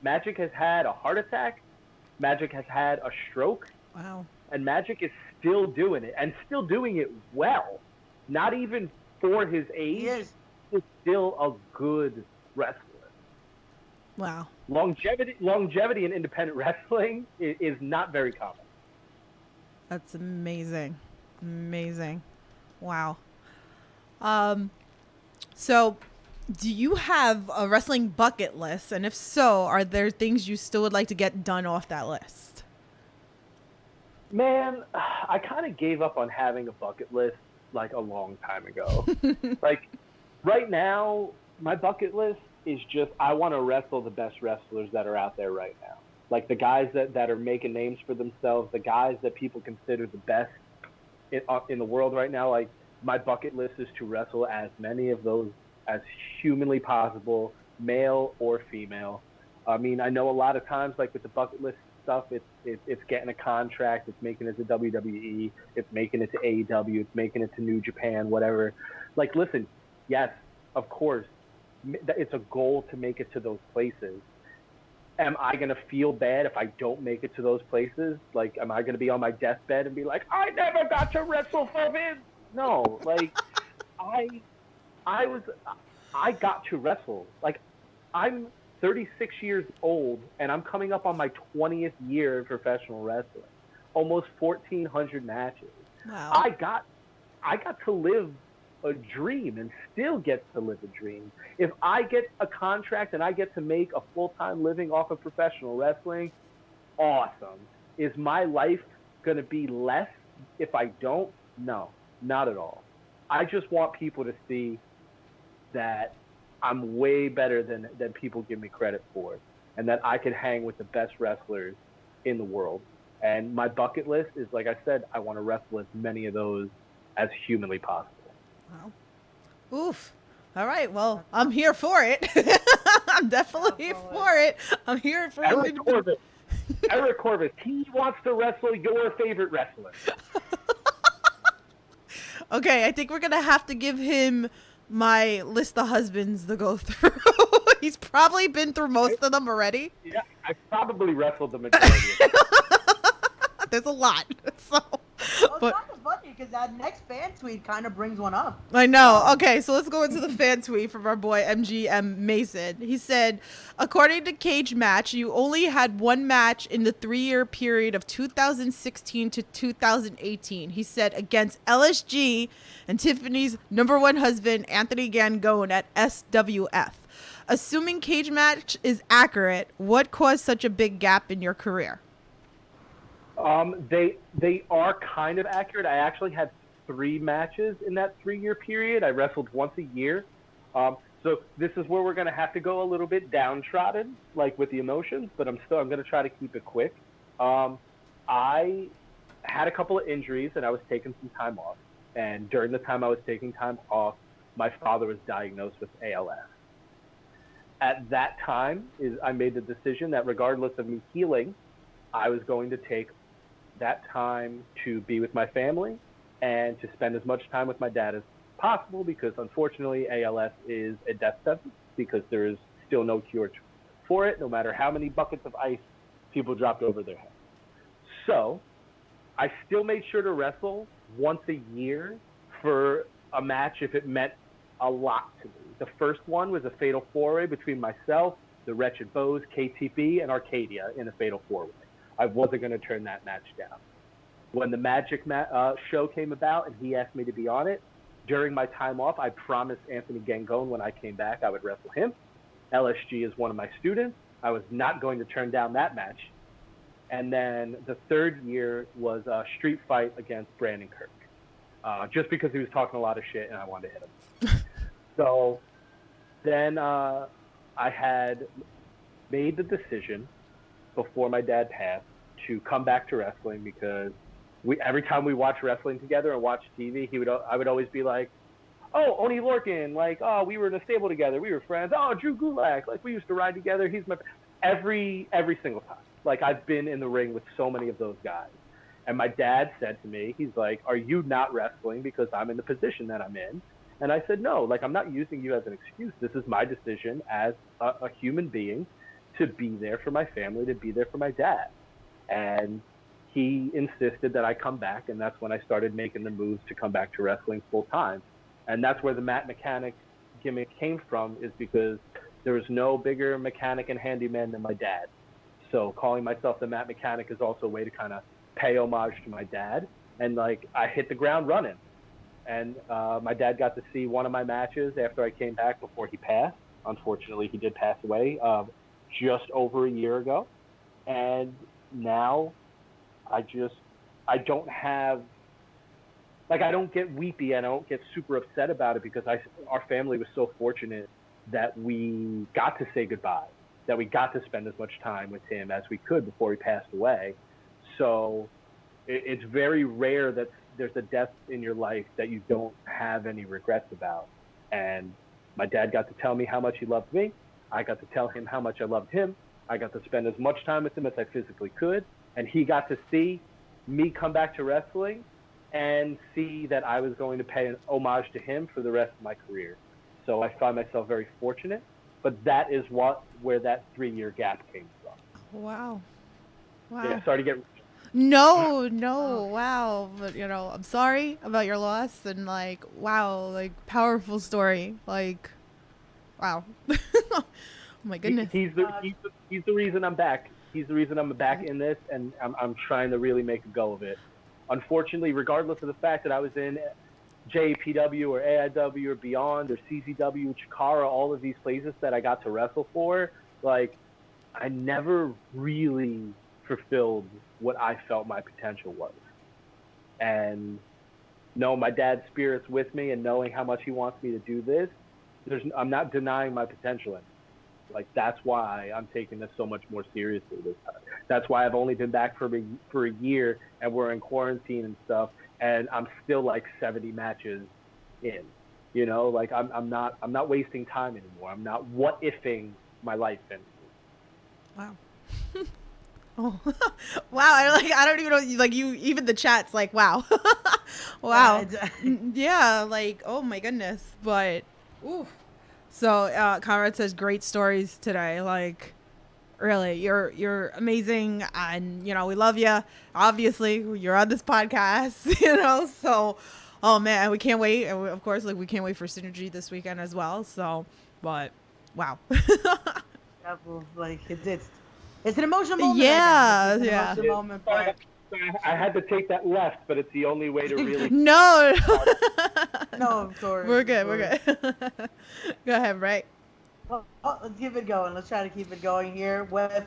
Magic has had a heart attack. Magic has had a stroke. Wow. And Magic is still doing it, and still doing it well. Not even for his age. He's still a good wrestler. Wow. Longevity in independent wrestling is not very common. That's amazing. Amazing. Wow. So do you have a wrestling bucket list? And if so, are there things you still would like to get done off that list? Man, I kind of gave up on having a bucket list like a long time ago. Like, Right now, my bucket list is just I want to wrestle the best wrestlers that are out there right now. Like the guys that are making names for themselves, the guys that people consider the best in the world right now. Like my bucket list is to wrestle as many of those as humanly possible, male or female. I mean, I know a lot of times, like with the bucket list stuff, it's getting a contract, it's making it to WWE, it's making it to AEW, it's making it to New Japan, whatever. Like, listen, yes, of course, it's a goal to make it to those places. Am I going to feel bad if I don't make it to those places? Like, am I going to be on my deathbed and be like, I never got to wrestle for Vince? No, like, I got to wrestle. Like, I'm 36 years old, and I'm coming up on my 20th year in professional wrestling. Almost 1,400 matches. Wow. I got to live a dream and still get to live a dream. If I get a contract and I get to make a full-time living off of professional wrestling, awesome. Is my life going to be less if I don't? No, not at all. I just want people to see that I'm way better than people give me credit for, and that I can hang with the best wrestlers in the world. And my bucket list is, like I said, I want to wrestle as many of those as humanly possible. Wow. Oof. All right. Well, I'm here for it. I'm definitely for it. I'm here for Eric Corvis. Eric Corvis. He wants to wrestle your favorite wrestler. Okay, I think we're gonna have to give him my list of husbands to go through. He's probably been through most of them already. Yeah, I probably wrestled the majority of them. There's a lot. So, Well, but it's kind of funny because that next fan tweet kind of brings one up. I know. Okay, so let's go into the fan tweet from our boy MGM Mason. He said, according to Cage Match, you only had one match in the 3-year period of 2016 to 2018. He said, against LSG and Tiffany's #1 husband, Anthony Gangone at SWF. Assuming Cage Match is accurate, what caused such a big gap in your career? They are kind of accurate. I actually had 3 matches in that 3-year period. I wrestled once a year. So this is where we're going to have to go a little bit downtrodden, like with the emotions, but I'm going to try to keep it quick. I had a couple of injuries and I was taking some time off. And during the time I was taking time off, my father was diagnosed with ALS. At that time, I made the decision that regardless of me healing, I was going to take that time to be with my family and to spend as much time with my dad as possible, because unfortunately ALS is a death sentence because there is still no cure for it, no matter how many buckets of ice people dropped over their head. So I still made sure to wrestle once a year for a match if it meant a lot to me. The first one was a fatal 4-way between myself, the Wretched Bows, KTB, and Arcadia in a fatal 4-way. I wasn't going to turn that match down. When the Magic show came about and he asked me to be on it, during my time off, I promised Anthony Gangone when I came back I would wrestle him. LSG is one of my students. I was not going to turn down that match. And then the 3rd year was a street fight against Brandon Kirk, just because he was talking a lot of shit and I wanted to hit him. So then I had made the decision before my dad passed to come back to wrestling, because every time we watch wrestling together and watch TV, I would always be like, oh, Oni Lorcan, like, oh, we were in a stable together, we were friends. Oh, Drew Gulak, like we used to ride together. He's my every single time. Like I've been in the ring with so many of those guys. And my dad said to me, he's like, are you not wrestling because I'm in the position that I'm in? And I said, no, like I'm not using you as an excuse. This is my decision as a human being to be there for my family, to be there for my dad. And he insisted that I come back, and that's when I started making the moves to come back to wrestling full time. And that's where the Matt Mechanic gimmick came from, is because there was no bigger mechanic and handyman than my dad. So calling myself the Matt Mechanic is also a way to kind of pay homage to my dad. And like I hit the ground running. And my dad got to see one of my matches after I came back before he passed. Unfortunately, he did pass away just over a year ago. And now I don't have, like I don't get weepy and I don't get super upset about it because our family was so fortunate that we got to say goodbye, that we got to spend as much time with him as we could before he passed away. So it's very rare that there's a death in your life that you don't have any regrets about. And my dad got to tell me how much he loved me. I got to tell him how much I loved him. I got to spend as much time with him as I physically could. And he got to see me come back to wrestling and see that I was going to pay an homage to him for the rest of my career. So I find myself very fortunate. But that is where that 3-year gap came from. Wow. Yeah, sorry to get... No, wow. But, I'm sorry about your loss. And, wow, powerful story. Wow. Oh, my goodness. He's the reason I'm back. He's the reason I'm back in this, and I'm trying to really make a go of it. Unfortunately, regardless of the fact that I was in JPW or AIW or Beyond or CZW, Chikara, all of these places that I got to wrestle for, I never really fulfilled what I felt my potential was. And my dad's spirit's with me, and knowing how much he wants me to do this, I'm not denying my potential anymore. That's why I'm taking this so much more seriously this time. That's why I've only been back for a year, and we're in quarantine and stuff, and I'm still 70 matches in. I'm not wasting time anymore. I'm not what ifing my life anymore. Wow. Oh, wow. I don't even know, you, even the chat's wow. Wow. Yeah, oh my goodness. But, oof. So, Conrad says, great stories today. Really, you're amazing. And, we love you. Obviously, you're on this podcast, so, oh man, we can't wait. And of course, we can't wait for Synergy this weekend as well. So, but, wow. It's an emotional moment. Yeah, it's an yeah. emotional moment, but I had to take that left, but it's the only way to really... No, of course. We're good. Go ahead, Ray. Well, let's keep it going. Let's try to keep it going here with...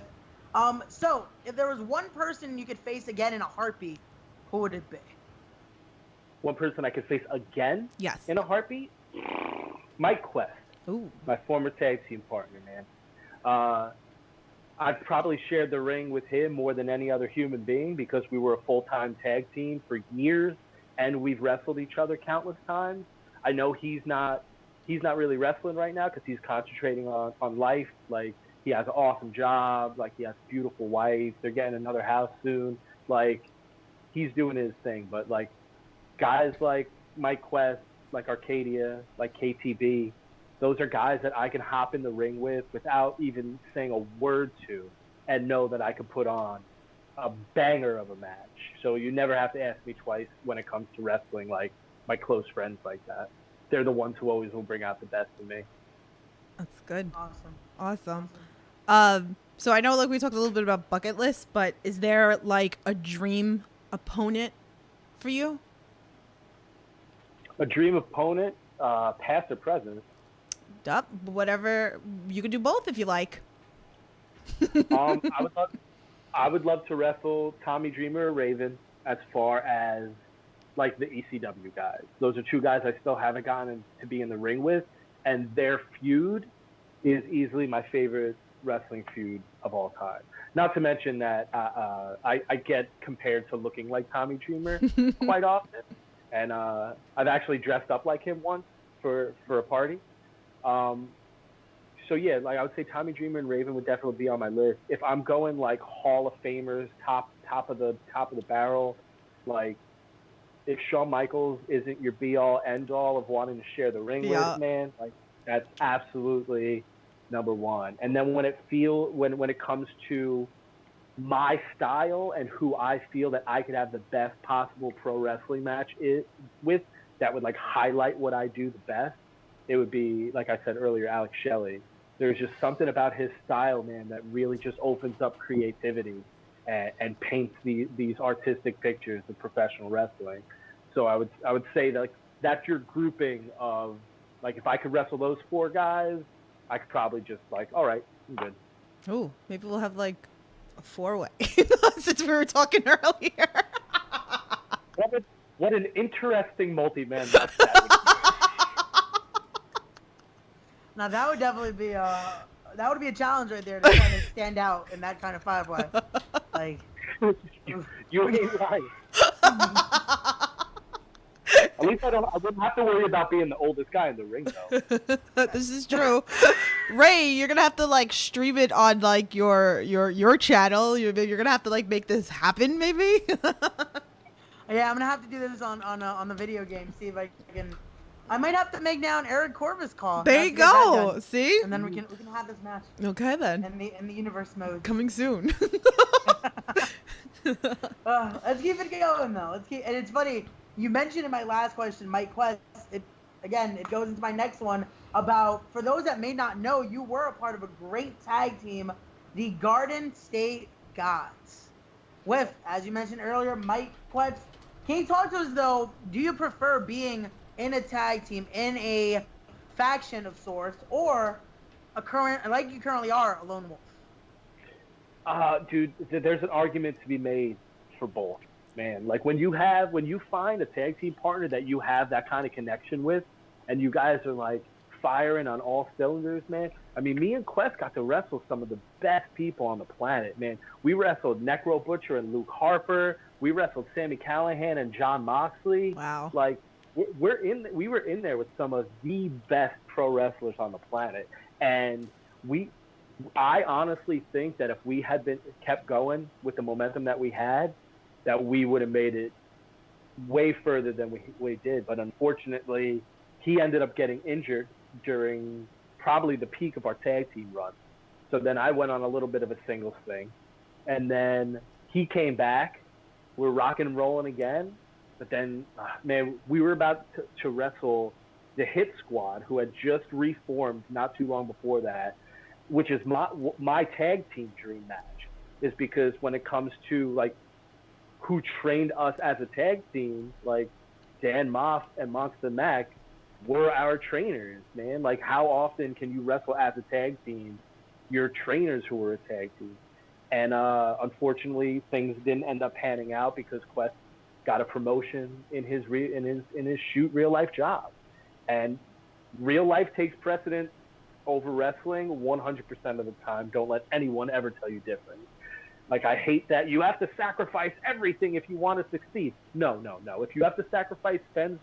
So, if there was one person you could face again in a heartbeat, who would it be? One person I could face again? Yes. In a heartbeat? Mike Quest. Ooh. My former tag team partner, man. I've probably shared the ring with him more than any other human being because we were a full-time tag team for years, and we've wrestled each other countless times. I know he's not really wrestling right now because he's concentrating on life. He has an awesome job. He has a beautiful wife. They're getting another house soon. He's doing his thing. But guys like Mike Quest, Arcadia, KTB, those are guys that I can hop in the ring with without even saying a word to, and know that I can put on a banger of a match. So you never have to ask me twice when it comes to wrestling, my close friends like that. They're the ones who always will bring out the best in me. That's good. Awesome. So I know we talked a little bit about bucket lists, but is there a dream opponent for you? A dream opponent, past or present? Whatever. You can do both if you like. I would love to wrestle Tommy Dreamer or Raven as far as the ECW guys. Those are two guys I still haven't gotten to be in the ring with, and their feud is easily my favorite wrestling feud of all time. Not to mention that I get compared to looking like Tommy Dreamer quite often, and I've actually dressed up like him once for a party. So yeah, I would say Tommy Dreamer and Raven would definitely be on my list. If I'm going Hall of Famers, top of the barrel, if Shawn Michaels isn't your be all end all of wanting to share the ring with, man, that's absolutely number one. And then when it comes to my style and who I feel that I could have the best possible pro wrestling match with, that would highlight what I do the best, it would be, like I said earlier, Alex Shelley. There's just something about his style, man, that really just opens up creativity and paints these artistic pictures of professional wrestling. So I would say that that's your grouping of if I could wrestle those four guys, I could probably just all right, I'm good. Oh, maybe we'll have a 4-way since we were talking earlier. What an interesting multi-man match that would be. Now that would definitely be a challenge right there to try to stand out in that kind of 5-way. Like You ain't lying. At least I wouldn't have to worry about being the oldest guy in the ring, though. This is true. Ray, you're gonna have to like stream it on like your channel. You're gonna have to like make this happen, maybe. Yeah, I'm gonna have to do this on the video game. See if I can. I might have to make now an Eric Corvis call. There you go. See? And then we can have this match. Okay then. In the universe mode. Coming soon. Let's keep it going though. And it's funny. You mentioned in my last question, Mike Quest. It goes into my next one about, for those that may not know, you were a part of a great tag team, the Garden State Gods, with, as you mentioned earlier, Mike Quest. Can you talk to us though? Do you prefer being in a tag team in a faction of sorts, or like you currently are, a lone wolf? Dude, there's an argument to be made for both. Man, like when you find a tag team partner that you have that kind of connection with, and you guys are like firing on all cylinders, man. I mean, me and Quest got to wrestle some of the best people on the planet, man. We wrestled Necro Butcher and Luke Harper. We wrestled Sami Callihan and Jon Moxley. Wow. Like we were in there with some of the best pro wrestlers on the planet, and I honestly think that if we had kept going with the momentum that we had, that we would have made it way further than we did. But unfortunately, he ended up getting injured during probably the peak of our tag team run. So then I went on a little bit of a singles thing. And then he came back. We're rocking and rolling again. But then, man, we were about to wrestle the Hit Squad, who had just reformed not too long before that, which is my tag team dream match, is because when it comes to, like, who trained us as a tag team, like Dan Moff and Monster Mac were our trainers, man. Like, how often can you wrestle as a tag team your trainers who were a tag team? And unfortunately, things didn't end up panning out because Quest got a promotion in his shoot real life job, and real life takes precedence over wrestling 100% of the time. Don't let anyone ever tell you different. Like, I hate that you have to sacrifice everything if you want to succeed. No. If you have to sacrifice friends,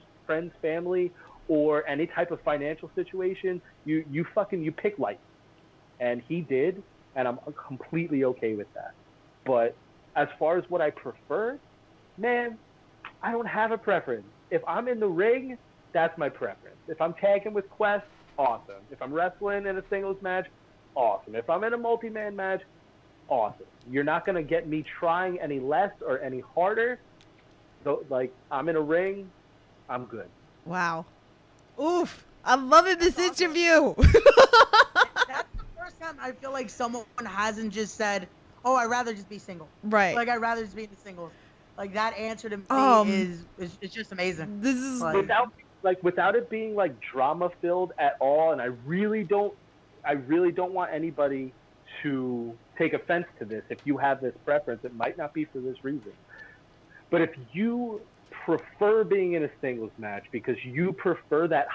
family, or any type of financial situation, you pick life. And he did, and I'm completely okay with that. But as far as what I prefer, man, I don't have a preference. If I'm in the ring, that's my preference. If I'm tagging with Quest, awesome. If I'm wrestling in a singles match, awesome. If I'm in a multi-man match, awesome. You're not going to get me trying any less or any harder. So, like, I'm in a ring, I'm good. Wow. Oof. I'm loving this interview. That's the first time I feel like someone hasn't just said, oh, I'd rather just be single. Right. Like, I'd rather just be in the singles. Like, that answer to me is just amazing. This is without it being like drama filled at all, and I really don't want anybody to take offense to this. If you have this preference, it might not be for this reason. But if you prefer being in a singles match because you prefer that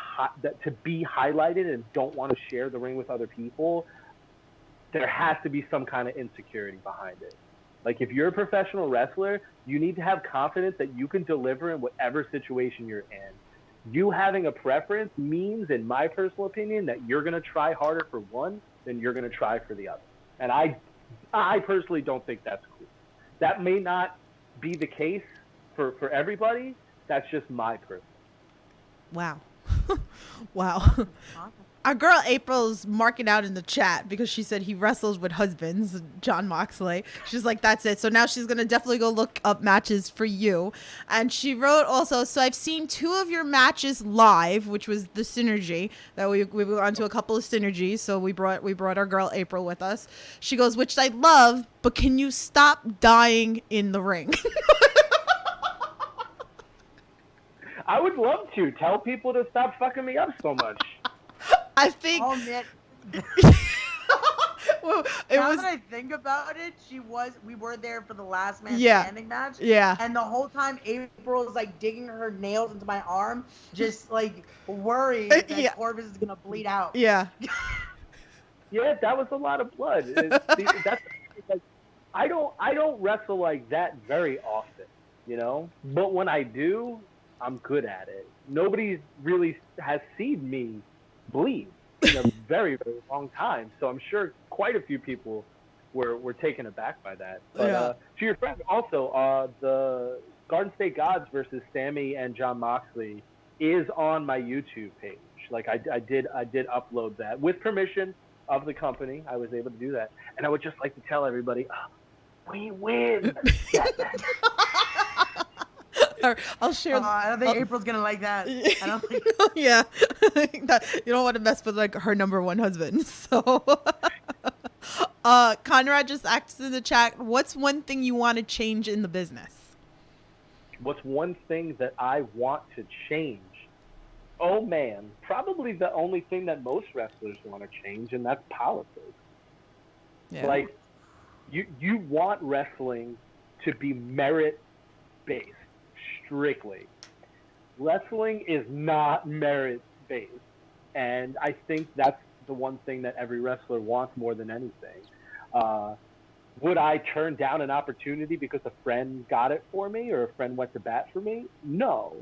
to be highlighted and don't want to share the ring with other people, there has to be some kind of insecurity behind it. Like, if you're a professional wrestler, you need to have confidence that you can deliver in whatever situation you're in. You having a preference means, in my personal opinion, that you're going to try harder for one than you're going to try for the other. And I personally don't think that's cool. That may not be the case for everybody. That's just my personal. Wow. Wow. Our girl April's marking out in the chat because she said he wrestles with husbands, Jon Moxley. She's like, that's it. So now she's going to definitely go look up matches for you. And she wrote also, so I've seen 2 of your matches live, which was the Synergy. That we went on to a couple of Synergies. So we brought our girl April with us. She goes, which I love, but can you stop dying in the ring? I would love to tell people to stop fucking me up so much. I think. Oh, man. Well, Now that I think about it, we were there for the last man Yeah. standing match. Yeah. And the whole time April was like digging her nails into my arm, just like worried that Yeah. Corvus is gonna bleed out. Yeah. Yeah, that was a lot of blood. That's like, I don't wrestle like that very often, you know. But when I do, I'm good at it. Nobody really has seen me bleed in a very, very long time, so I'm sure quite a few people were taken aback by that. But Yeah. to your friend, also, the Garden State Gods versus Sammy and John Moxley is on my YouTube page. Like I did upload that with permission of the company. I was able to do that, and I would just like to tell everybody, we win. I'll share. I don't think April's gonna like that. I don't think. Yeah. You don't want to mess with like her number one husband. So, Conrad just asked in the chat, what's one thing you want to change in the business? What's one thing that I want to change? Oh man, probably the only thing that most wrestlers want to change, and that's politics. Yeah. Like, you want wrestling to be merit-based, strictly. Wrestling is not merit-based, and I think that's the one thing that every wrestler wants more than anything. Would I turn down an opportunity because a friend got it for me or a friend went to bat for me? No.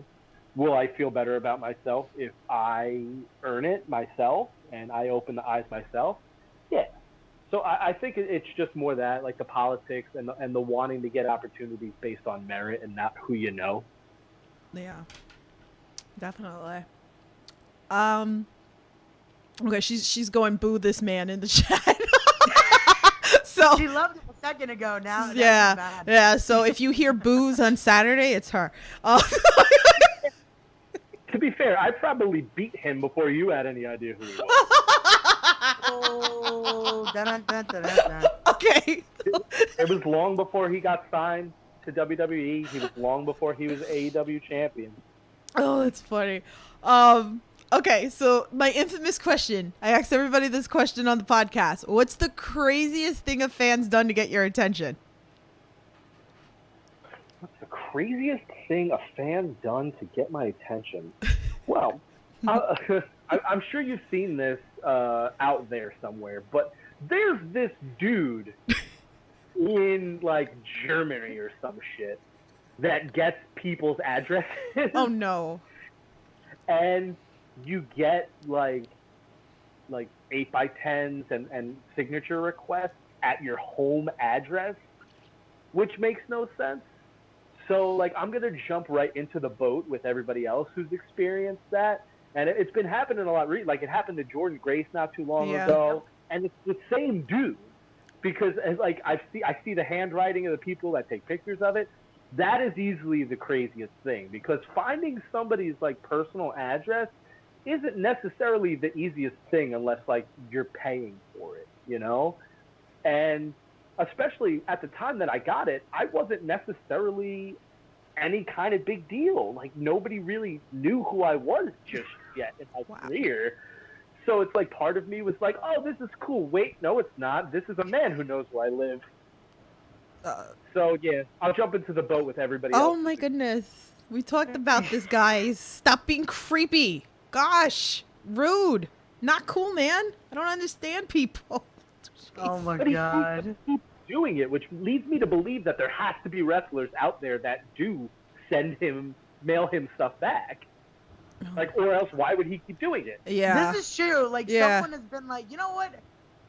Will I feel better about myself if I earn it myself and I open the eyes myself? Yeah. So I think it's just more that, like the politics and the wanting to get opportunities based on merit and not who you know. Yeah. Definitely. Okay, she's going boo this man in the chat. So She loved it a second ago. Now, yeah, bad. yeah. So if you hear boos on Saturday, it's her. To be fair, I probably beat him before you had any idea who he was. Oh, dun-dun-dun-dun-dun. Okay. It was long before he got signed to WWE. He was long before he was AEW champion. Oh, that's funny. Okay, so my infamous question. I asked everybody this question on the podcast. What's the craziest thing a fan's done to get your attention? What's the craziest thing a fan's done to get my attention? Well, I'm sure you've seen this out there somewhere, but there's this dude in like Germany or some shit that gets people's addresses. Oh no. And you get like 8x10s and signature requests at your home address, which makes no sense. So like I'm gonna jump right into the boat with everybody else who's experienced that, and it's been happening a lot. Like it happened to Jordan Grace not too long ago, and it's the same dude. Because like I see the handwriting of the people that take pictures of it. That is easily the craziest thing, because finding somebody's like personal address isn't necessarily the easiest thing unless like you're paying for it, you know? And especially at the time that I got it, I wasn't necessarily any kind of big deal. Like nobody really knew who I was just yet in my career. So it's like part of me was like, oh, this is cool. Wait, no, it's not. This is a man who knows where I live. So yeah, I'll jump into the boat with everybody else. Oh my goodness. We talked about this, guys. Stop being creepy. Gosh. Rude. Not cool, man. I don't understand people. Oh my But he god. keeps doing it, which leads me to believe that there has to be wrestlers out there that do mail him stuff back. Like, or else why would he keep doing it? Yeah. This is true. Like Yeah. someone has been like, you know what?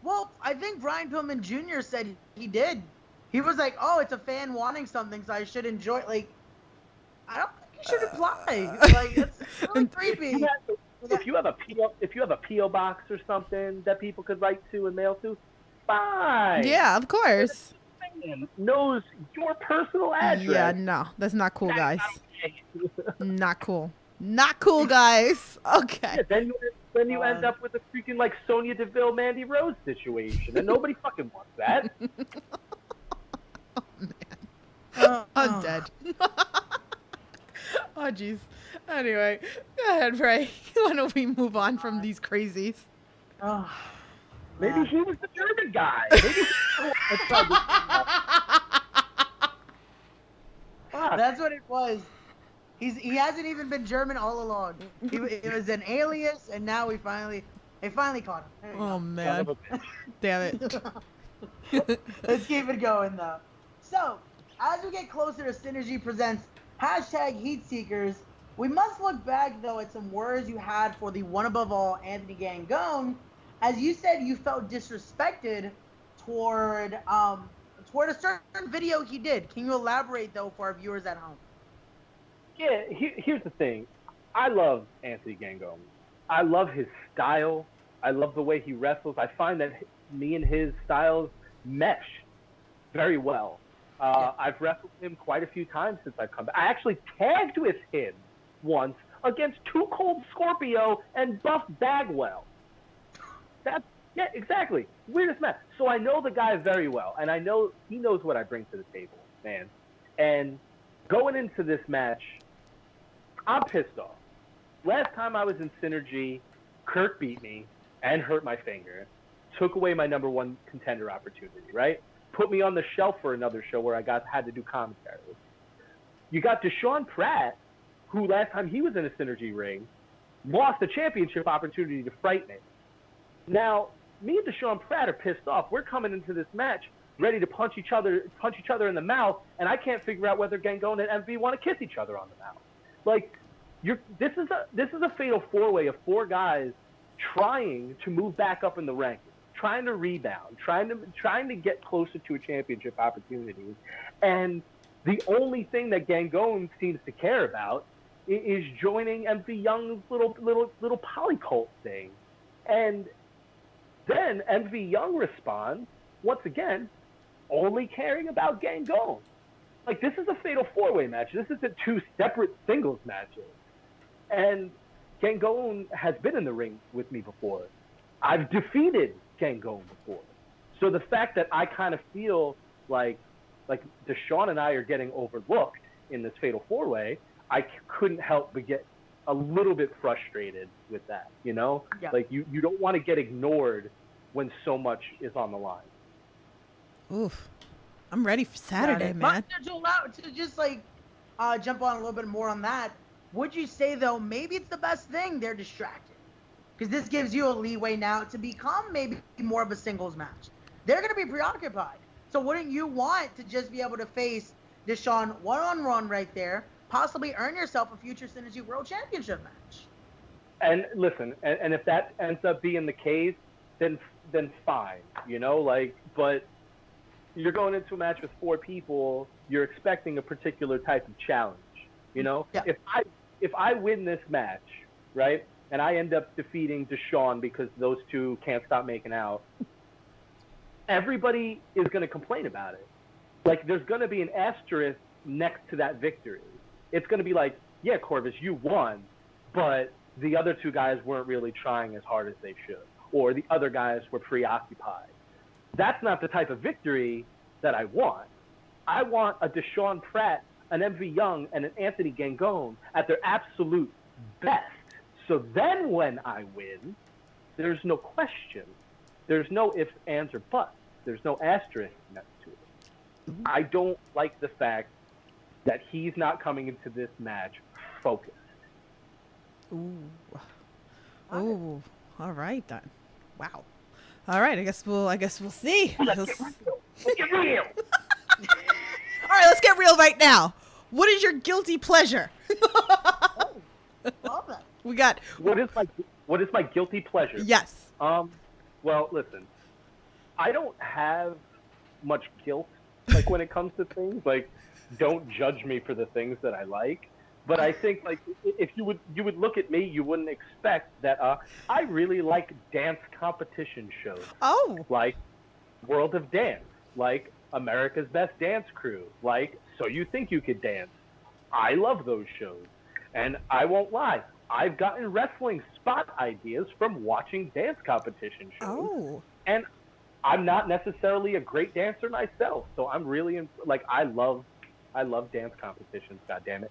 Well, I think Brian Pillman Jr. said he did. He was like, oh, it's a fan wanting something, so I should enjoy it. Like, I don't think you should apply. Like, it's really creepy. If you have a PO box or something that people could write to and mail to, fine. Yeah, of course. Man knows your personal address. Yeah, no. That's not cool, guys. That's not okay. Not cool. Not cool, guys. Okay. Yeah, then you end up with a freaking like Sonya Deville, Mandy Rose situation, and nobody fucking wants that. I'm dead. Oh, jeez. Anyway, go ahead, Ray. Why don't we move on from these crazies? Oh. Maybe he was the German guy. Maybe That's what it was. He hasn't even been German all along. It was an alias, and now they finally caught him. There you Oh go. man, damn it. Let's keep it going though. So, as we get closer to Synergy Presents #HeatSeekers, we must look back though at some words you had for the one above all Anthony Gangone, as you said you felt disrespected toward a certain video he did. Can you elaborate though for our viewers at home? Yeah, here's the thing. I love Anthony Gangone. I love his style. I love the way he wrestles. I find that me and his styles mesh very well. I've wrestled him quite a few times since I've come back. I actually tagged with him once against Too Cold Scorpio and Buff Bagwell. Yeah, exactly. Weirdest match. So I know the guy very well, and I know he knows what I bring to the table, man. And going into this match, I'm pissed off. Last time I was in Synergy, Kirk beat me and hurt my finger, took away my #1 contender opportunity, right? Put me on the shelf for another show where I had to do commentary. You got Deshaun Pratt, who last time he was in a Synergy ring, lost the championship opportunity to Fright Me. Now, me and Deshaun Pratt are pissed off. We're coming into this match ready to punch each other in the mouth, and I can't figure out whether Gangone and MV want to kiss each other on the mouth. Like, this is a fatal four-way of four guys trying to move back up in the rankings, trying to rebound, trying to get closer to a championship opportunity, and the only thing that Gangone seems to care about is joining MV Young's little polycult thing, and then MV Young responds once again, only caring about Gangone. Like, this is a fatal four-way match. This isn't two separate singles matches. And Gangone has been in the ring with me before. I've defeated Gangone before. So the fact that I kind of feel like Deshaun and I are getting overlooked in this fatal four-way, I couldn't help but get a little bit frustrated with that, you know? Yeah. Like, you don't want to get ignored when so much is on the line. Oof. I'm ready for Saturday, man. To just jump on a little bit more on that, would you say though maybe it's the best thing they're distracted? Because this gives you a leeway now to become maybe more of a singles match. They're going to be preoccupied. So wouldn't you want to just be able to face Deshaun one-on-one right there, possibly earn yourself a future Synergy World Championship match? And listen, and if that ends up being the case, then fine, you know, like, but you're going into a match with four people, you're expecting a particular type of challenge, you know? Yeah. If I win this match, right, and I end up defeating Deshaun because those two can't stop making out, everybody is going to complain about it. Like, there's going to be an asterisk next to that victory. It's going to be like, yeah, Corvis, you won, but the other two guys weren't really trying as hard as they should, or the other guys were preoccupied. That's not the type of victory that I want. I want a Deshaun Pratt, an MV Young, and an Anthony Gangone at their absolute best. So then when I win, there's no question. There's no ifs, ands, or buts. There's no asterisk next to it. I don't like the fact that he's not coming into this match focused. Ooh. Ooh. All right then. Wow. All right. I guess we'll see. Let's get real. All right. Let's get real right now. What is your guilty pleasure? Love that. We got. What is my guilty pleasure? Yes. Well, listen, I don't have much guilt, like, when it comes to things. Like, don't judge me for the things that I like. But I think, like, if you would look at me, you wouldn't expect that I really like dance competition shows. Oh. Like World of Dance, like America's Best Dance Crew, like So You Think You Could Dance. I love those shows. And I won't lie, I've gotten wrestling spot ideas from watching dance competition shows. Oh. And I'm not necessarily a great dancer myself, so I'm really I love dance competitions. God damn it!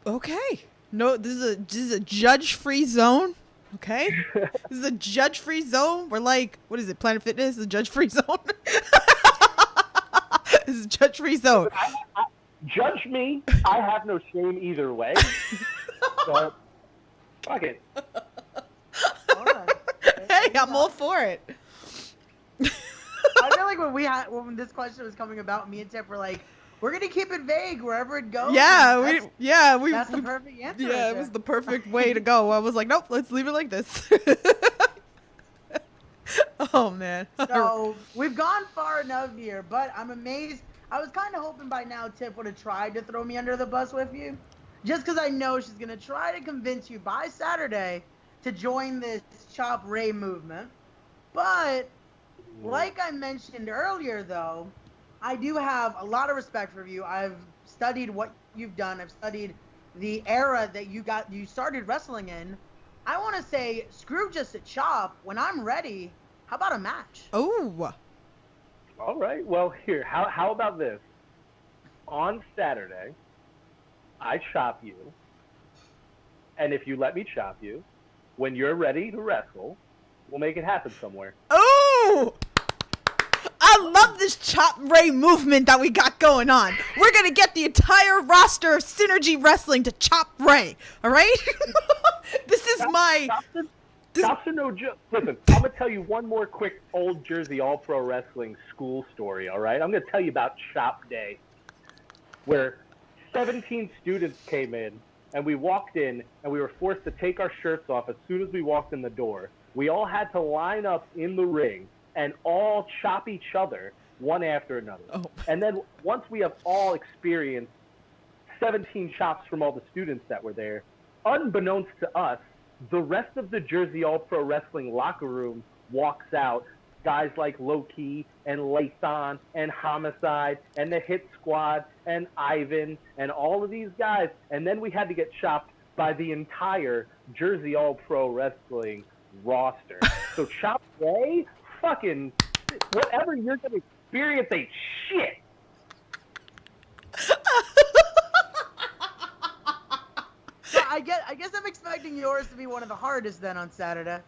Okay. No, this is a judge-free zone. Okay. This is a judge-free zone. We're like, what is it? Planet Fitness is a judge-free zone. This is a judge-free zone. Judge me. I have no shame either way. So, fuck it. All right. Hey, I'm all for it. I feel like when this question was coming about, me and Tiff were like, we're gonna keep it vague wherever it goes. Yeah, that's the perfect answer. Yeah, right it was there. the perfect way to go. I was like, nope, let's leave it like this. Oh man. So we've gone far enough here, but I'm amazed. I was kind of hoping by now Tiff would have tried to throw me under the bus with you, just because I know she's gonna try to convince you by Saturday to join this Chop Ray movement. But like I mentioned earlier, though, I do have a lot of respect for you. I've studied what you've done. I've studied the era that you started wrestling in. I want to say, screw just a chop. When I'm ready, how about a match? Oh. All right. Well, here. How about this? On Saturday, I chop you, and if you let me chop you, when you're ready to wrestle, we'll make it happen somewhere. Oh! I love this Chop Ray movement that we got going on. We're going to get the entire roster of Synergy Wrestling to Chop Ray. All right? This is my... Chops are no joke. Listen, I'm going to tell you one more quick old Jersey All-Pro Wrestling school story, all right? I'm going to tell you about Chop Day, where 17 students came in, and we walked in, and we were forced to take our shirts off as soon as we walked in the door. We all had to line up in the ring and all chop each other one after another. Oh. And then once we have all experienced 17 chops from all the students that were there, unbeknownst to us, the rest of the Jersey All-Pro Wrestling locker room walks out. Guys like Low-Key and Lathan and Homicide and the Hit Squad and Ivan and all of these guys. And then we had to get chopped by the entire Jersey All-Pro Wrestling roster. So Chop Day, fucking whatever you're going to experience ain't shit. So I guess I'm expecting yours to be one of the hardest then on Saturday.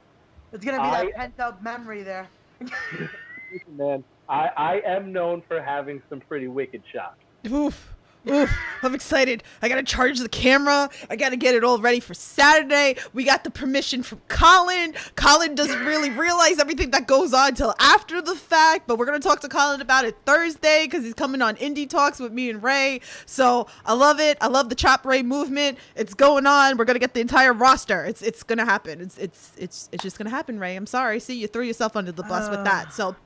It's gonna be that pent up memory there. Listen, man, I am known for having some pretty wicked shots. Oof. Oof, I'm excited. I gotta charge the camera. I gotta get it all ready for Saturday. We got the permission from Colin. Colin doesn't really realize everything that goes on until after the fact, but we're gonna talk to Colin about it Thursday because he's coming on Indie Talks with me and Ray. So I love it. I love the Chop Ray movement. It's going on. We're gonna get the entire roster. It's gonna happen. It's just gonna happen, Ray. I'm sorry. See, you threw yourself under the bus with that. So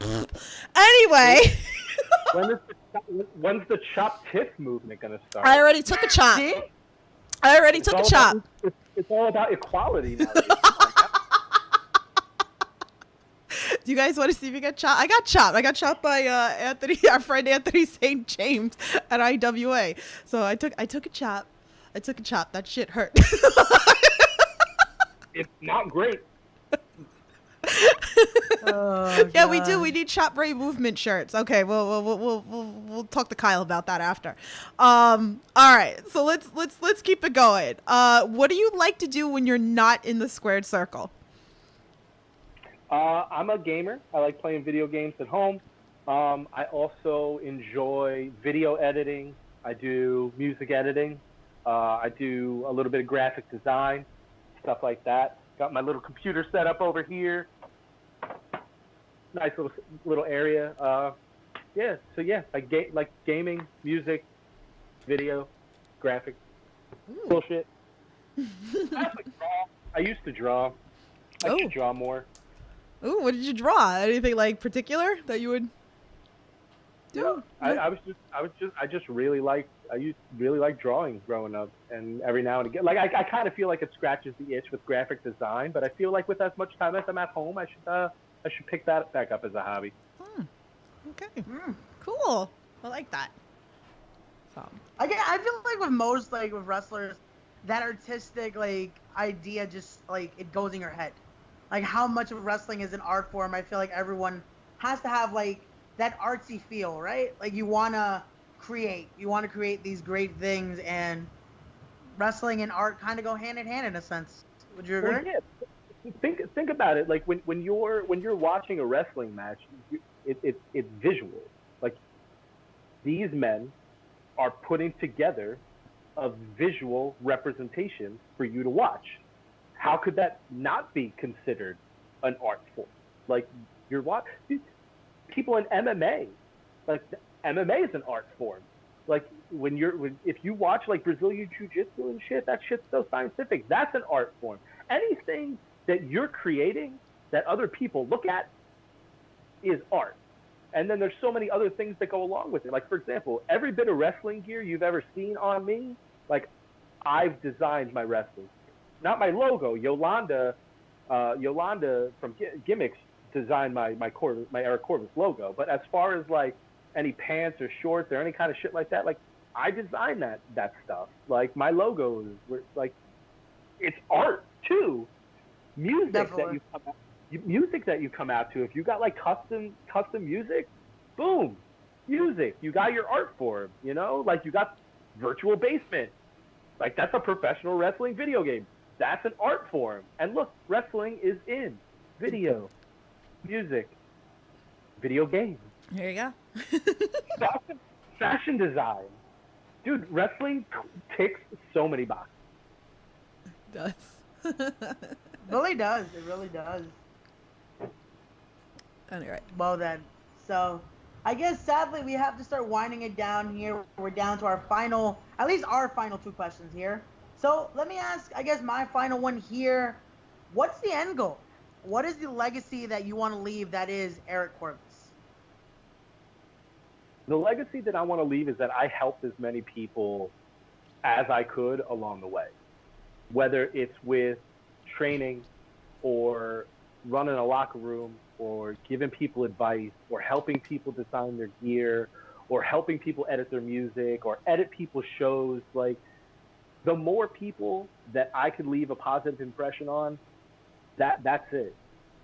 anyway. When's the Chop Tiff movement gonna start? I already took a chop. See? I already took a chop. It's all about equality now. Do you guys want to see me get chopped? I got chopped. I got chopped by our friend Anthony St. James at IWA. So I took a chop. I took a chop. That shit hurt. It's not great. Oh, Yeah, we God. do. We need Chop Ray movement shirts. Okay, we'll talk to Kyle about that after. All right. So let's keep it going. What do you like to do when you're not in the squared circle? I'm a gamer. I like playing video games at home. I also enjoy video editing. I do music editing. I do a little bit of graphic design, stuff like that. Got my little computer set up over here. Nice little area. Yeah. So yeah, I like gaming, music, video, graphics, bullshit. I used to draw. I should draw more. Ooh, what did you draw? Anything like particular that you would do? I just really liked drawing growing up, and every now and again, like I kind of feel like it scratches the itch with graphic design, but I feel like with as much time as I'm at home, I should pick that back up as a hobby. Okay. Cool. I like that. So. I feel like with most with wrestlers, that artistic idea just it goes in your head. Like how much of wrestling is an art form. I feel like everyone has to have that artsy feel, right? Like you wanna create these great things, and wrestling and art kind of go hand in hand in a sense. Would you agree? Well, yeah. think about it. Like when you're watching a wrestling match, it's visual. Like these men are putting together a visual representation for you to watch. How could that not be considered an art form? Like you're watching people in MMA, like MMA is an art form. Like if you watch like Brazilian Jiu-Jitsu and shit, that shit's so scientific. That's an art form. Anything that you're creating that other people look at is art. And then there's so many other things that go along with it. Like, for example, every bit of wrestling gear you've ever seen on me, like, I've designed my wrestling gear. Not my logo. Yolanda from Gimmicks designed my Eric Corvis logo. But as far as, like, any pants or shorts or any kind of shit like that, like, I designed that stuff. Like, my logos were, like, it's art, too. Music Definitely. that you come out to. If you got like custom music, boom, music. You got your art form. You know, like you got Virtual Basement. Like that's a professional wrestling video game. That's an art form. And look, wrestling is in video, music, video games. Here you go. Fashion design, dude. Wrestling ticks so many boxes. It does. Really does. It really does. Anyway. Well then, so I guess sadly we have to start winding it down here. We're down to our final, at least our final two questions here. So let me ask, I guess my final one here. What's the end goal? What is the legacy that you want to leave that is Eric Corvis? The legacy that I want to leave is that I helped as many people as I could along the way. Whether it's with training or running a locker room or giving people advice or helping people design their gear or helping people edit their music or edit people's shows. Like the more people that I could leave a positive impression on, that's it.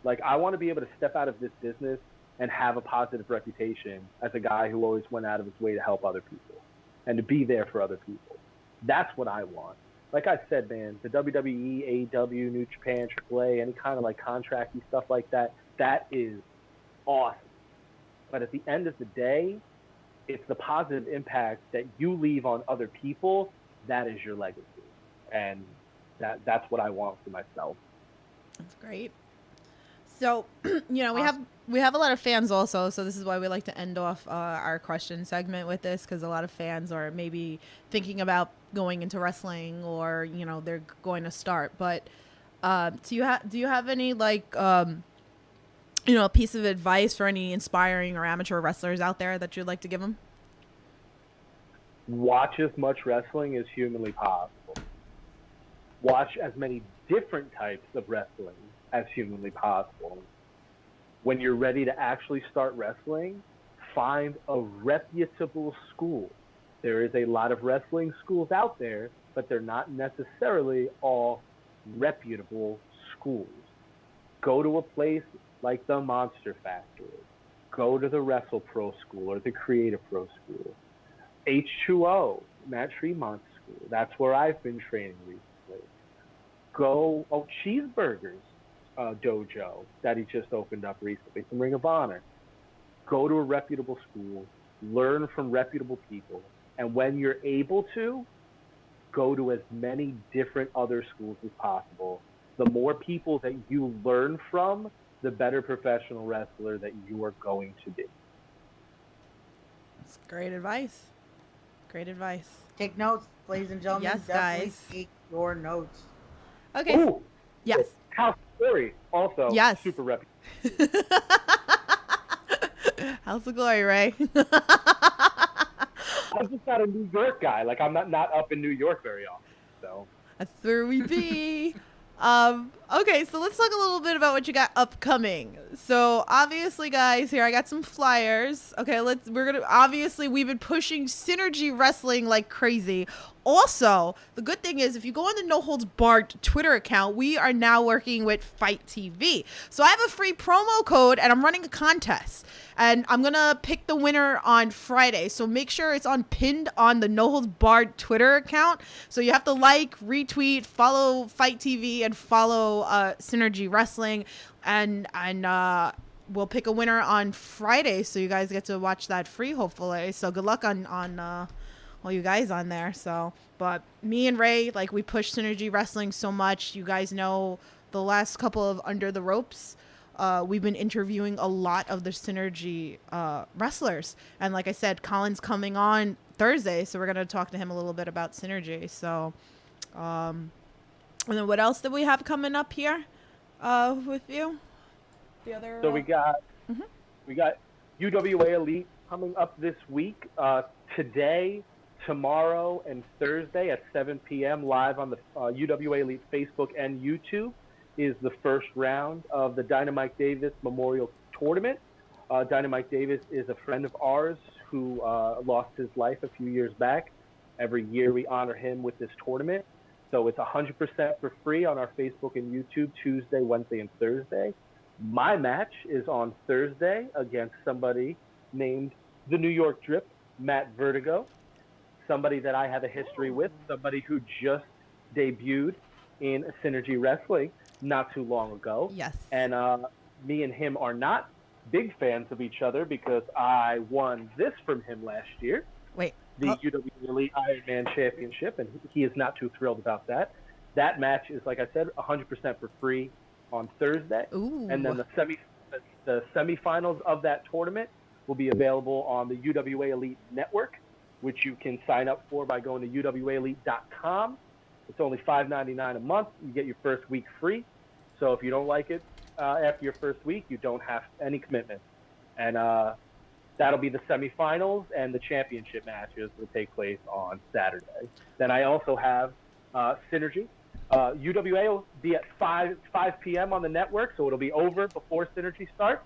Like I want to be able to step out of this business and have a positive reputation as a guy who always went out of his way to help other people and to be there for other people. That's what I want. Like I said, man, the WWE, AEW, New Japan, AAA, any kind of like contracty stuff like that, that is awesome. But at the end of the day, it's the positive impact that you leave on other people that is your legacy. And that's what I want for myself. That's great. So, you know, we have a lot of fans also, so this is why we like to end off our question segment with this, because a lot of fans are maybe thinking about going into wrestling or, you know, they're going to start. But do you have any like you know, a piece of advice for any inspiring or amateur wrestlers out there that you'd like to give them? Watch as much wrestling as humanly possible. Watch as many different types of wrestling as humanly possible. When you're ready to actually start wrestling, find a reputable school. There is a lot of wrestling schools out there, but they're not necessarily all reputable schools. Go to a place like the Monster Factory. Go to the WrestlePro School or the Creative Pro School. H2O, Matt Tremont's school. That's where I've been training recently. Cheeseburgers dojo that he just opened up recently from Ring of Honor. Go to a reputable school, learn from reputable people, and when you're able to, go to as many different other schools as possible. The more people that you learn from, the better professional wrestler that you are going to be. That's great advice. Great advice. Take notes, ladies and gentlemen. Yes, Definitely guys. take your notes. Okay. Ooh, Yes. House Glory, also Yes. super reputable. House of Glory, Ray. I'm just not a New York guy. Like I'm not up in New York very often. So That's where we be. Okay, so let's talk a little bit about what you got upcoming. So obviously, guys, here I got some flyers. Okay, we've been pushing Synergy Wrestling like crazy. Also, the good thing is if you go on the No Holds Barred Twitter account, we are now working with Fight TV. So I have a free promo code and I'm running a contest. And I'm going to pick the winner on Friday. So make sure it's pinned on the No Holds Barred Twitter account. So you have to like, retweet, follow Fight TV, and follow Synergy Wrestling. And we'll pick a winner on Friday. So you guys get to watch that free, hopefully. So good luck on all you guys on there. So, but me and Ray, like, we push Synergy Wrestling so much. You guys know the last couple of Under the Ropes, we've been interviewing a lot of the Synergy wrestlers. And like I said, Colin's coming on Thursday, so we're going to talk to him a little bit about Synergy. So, and then what else did we have coming up here with you? The other. So we got UWA Elite coming up this week. Today, tomorrow, and Thursday at 7 p.m. live on the UWA Elite Facebook and YouTube is the first round of the Dynamite Davis Memorial Tournament. Dynamite Davis is a friend of ours who lost his life a few years back. Every year we honor him with this tournament. So it's 100% for free on our Facebook and YouTube Tuesday, Wednesday, and Thursday. My match is on Thursday against somebody named the New York Drip, Matt Vertigo, somebody that I have a history with, somebody who just debuted in Synergy Wrestling not too long ago. Yes. And me and him are not big fans of each other because I won this from him last year. Wait. The UWA Elite Iron Man Championship, and he is not too thrilled about that. That match is, like I said, 100% for free on Thursday. Ooh. And then the semifinals of that tournament will be available on the UWA Elite Network, which you can sign up for by going to UWAElite.com. It's only $5.99 a month. You get your first week free. So if you don't like it after your first week, you don't have any commitment. And that'll be the semifinals, and the championship matches will take place on Saturday. Then I also have Synergy. UWA will be at 5 p.m. on the network, so it'll be over before Synergy starts.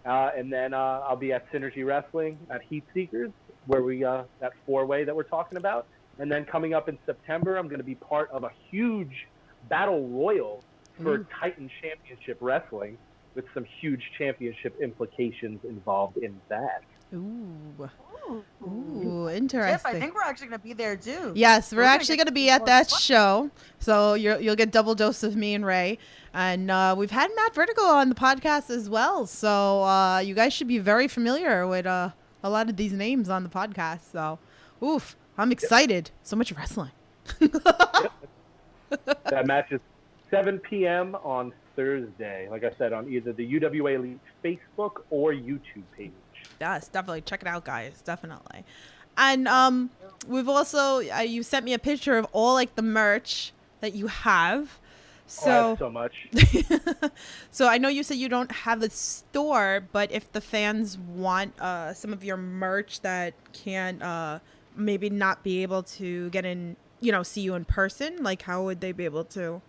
And then I'll be at Synergy Wrestling at Heat Seekers, where we that four-way that we're talking about. And then coming up in September, I'm going to be part of a huge battle royal for Titan Championship Wrestling, with some huge championship implications involved in that. Ooh, interesting. Tiff, I think we're actually going to be there too. Yes, we're actually going to be at that show. So you'll get double dose of me and Ray. And we've had Matt Vertigo on the podcast as well. So you guys should be very familiar with a lot of these names on the podcast. So, oof, I'm excited. So much wrestling. That match is 7 p.m. on Thursday, like I said, on either the UWA Elite Facebook or YouTube page. Yes, definitely. Check it out, guys. Definitely. And we've also, you sent me a picture of all like the merch that you have. So, I have so much. So I know you said you don't have a store, but if the fans want some of your merch that can maybe not be able to get in, see you in person, like how would they be able to?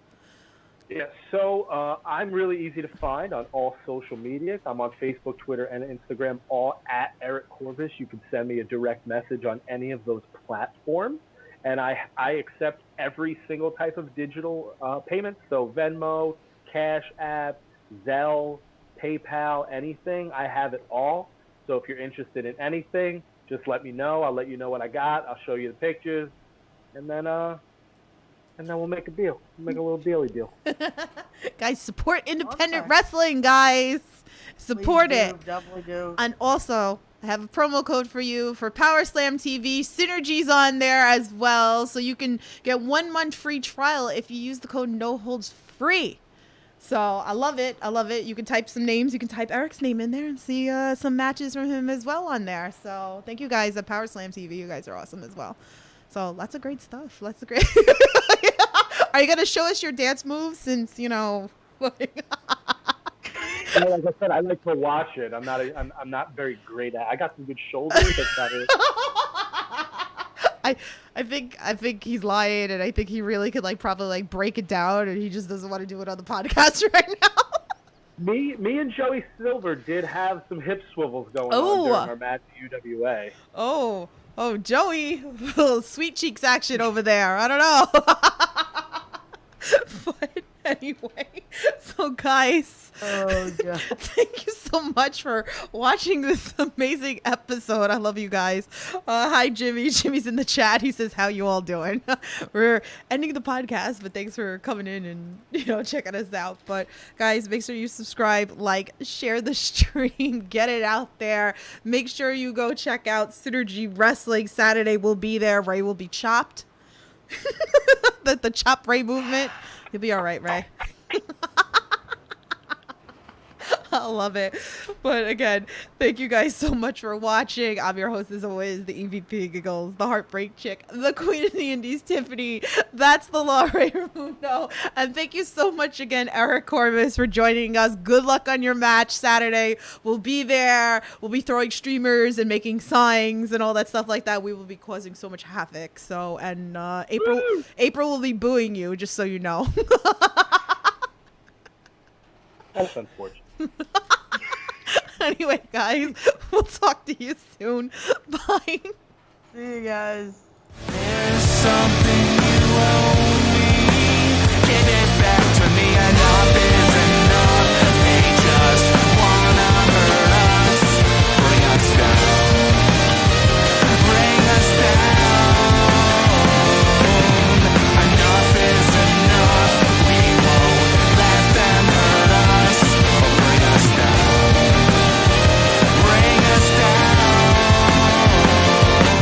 Yeah, so I'm really easy to find on all social media. I'm on Facebook, Twitter, and Instagram, all at Eric Corvis. You can send me a direct message on any of those platforms. And I accept every single type of digital payment. So Venmo, Cash App, Zelle, PayPal, anything. I have it all. So if you're interested in anything, just let me know. I'll let you know what I got. I'll show you the pictures. And then we'll make a deal. Make a little dealy deal. Guys, support independent wrestling, guys. Support it. Definitely do. And also, I have a promo code for you for Power Slam TV. Synergy's on there as well. So you can get 1 month free trial if you use the code NOHOLDSFREE. So I love it. I love it. You can type some names. You can type Eric's name in there and see some matches from him as well on there. So thank you guys at Power Slam TV. You guys are awesome as well. So lots of great stuff. Lots of great. Are you going to show us your dance moves since, like I said, I like to watch it. I'm not very great at it. I got some good shoulders. That's about it. I think he's lying, and I think he really could probably break it down, and he just doesn't want to do it on the podcast right now. Me and Joey Silver did have some hip swivels going on during our match at UWA. Oh, Oh, Joey, little sweet cheeks action over there. I don't know. But anyway, so guys, Oh god. thank you so much for watching this amazing episode. I love you guys. Hi, Jimmy. Jimmy's in the chat. He says, "How you all doing?" We're ending the podcast, but thanks for coming in and checking us out. But guys, make sure you subscribe, like, share the stream, get it out there. Make sure you go check out Synergy Wrestling. Saturday will be there. Ray will be chopped. the chop Ray movement. You'll be all right, Ray. I love it. But again, thank you guys so much for watching. I'm your host as always, the EVP Giggles, the Heartbreak Chick, the Queen of the Indies, Tiffany. That's the Law, Ray Ramundo. And thank you so much again, Eric Corvis, for joining us. Good luck on your match Saturday. We'll be there. We'll be throwing streamers and making signs and all that stuff like that. We will be causing so much havoc. So, and April will be booing you, just so you know. That's unfortunate. Anyway, guys, we'll talk to you soon. Bye. See you guys. There's something you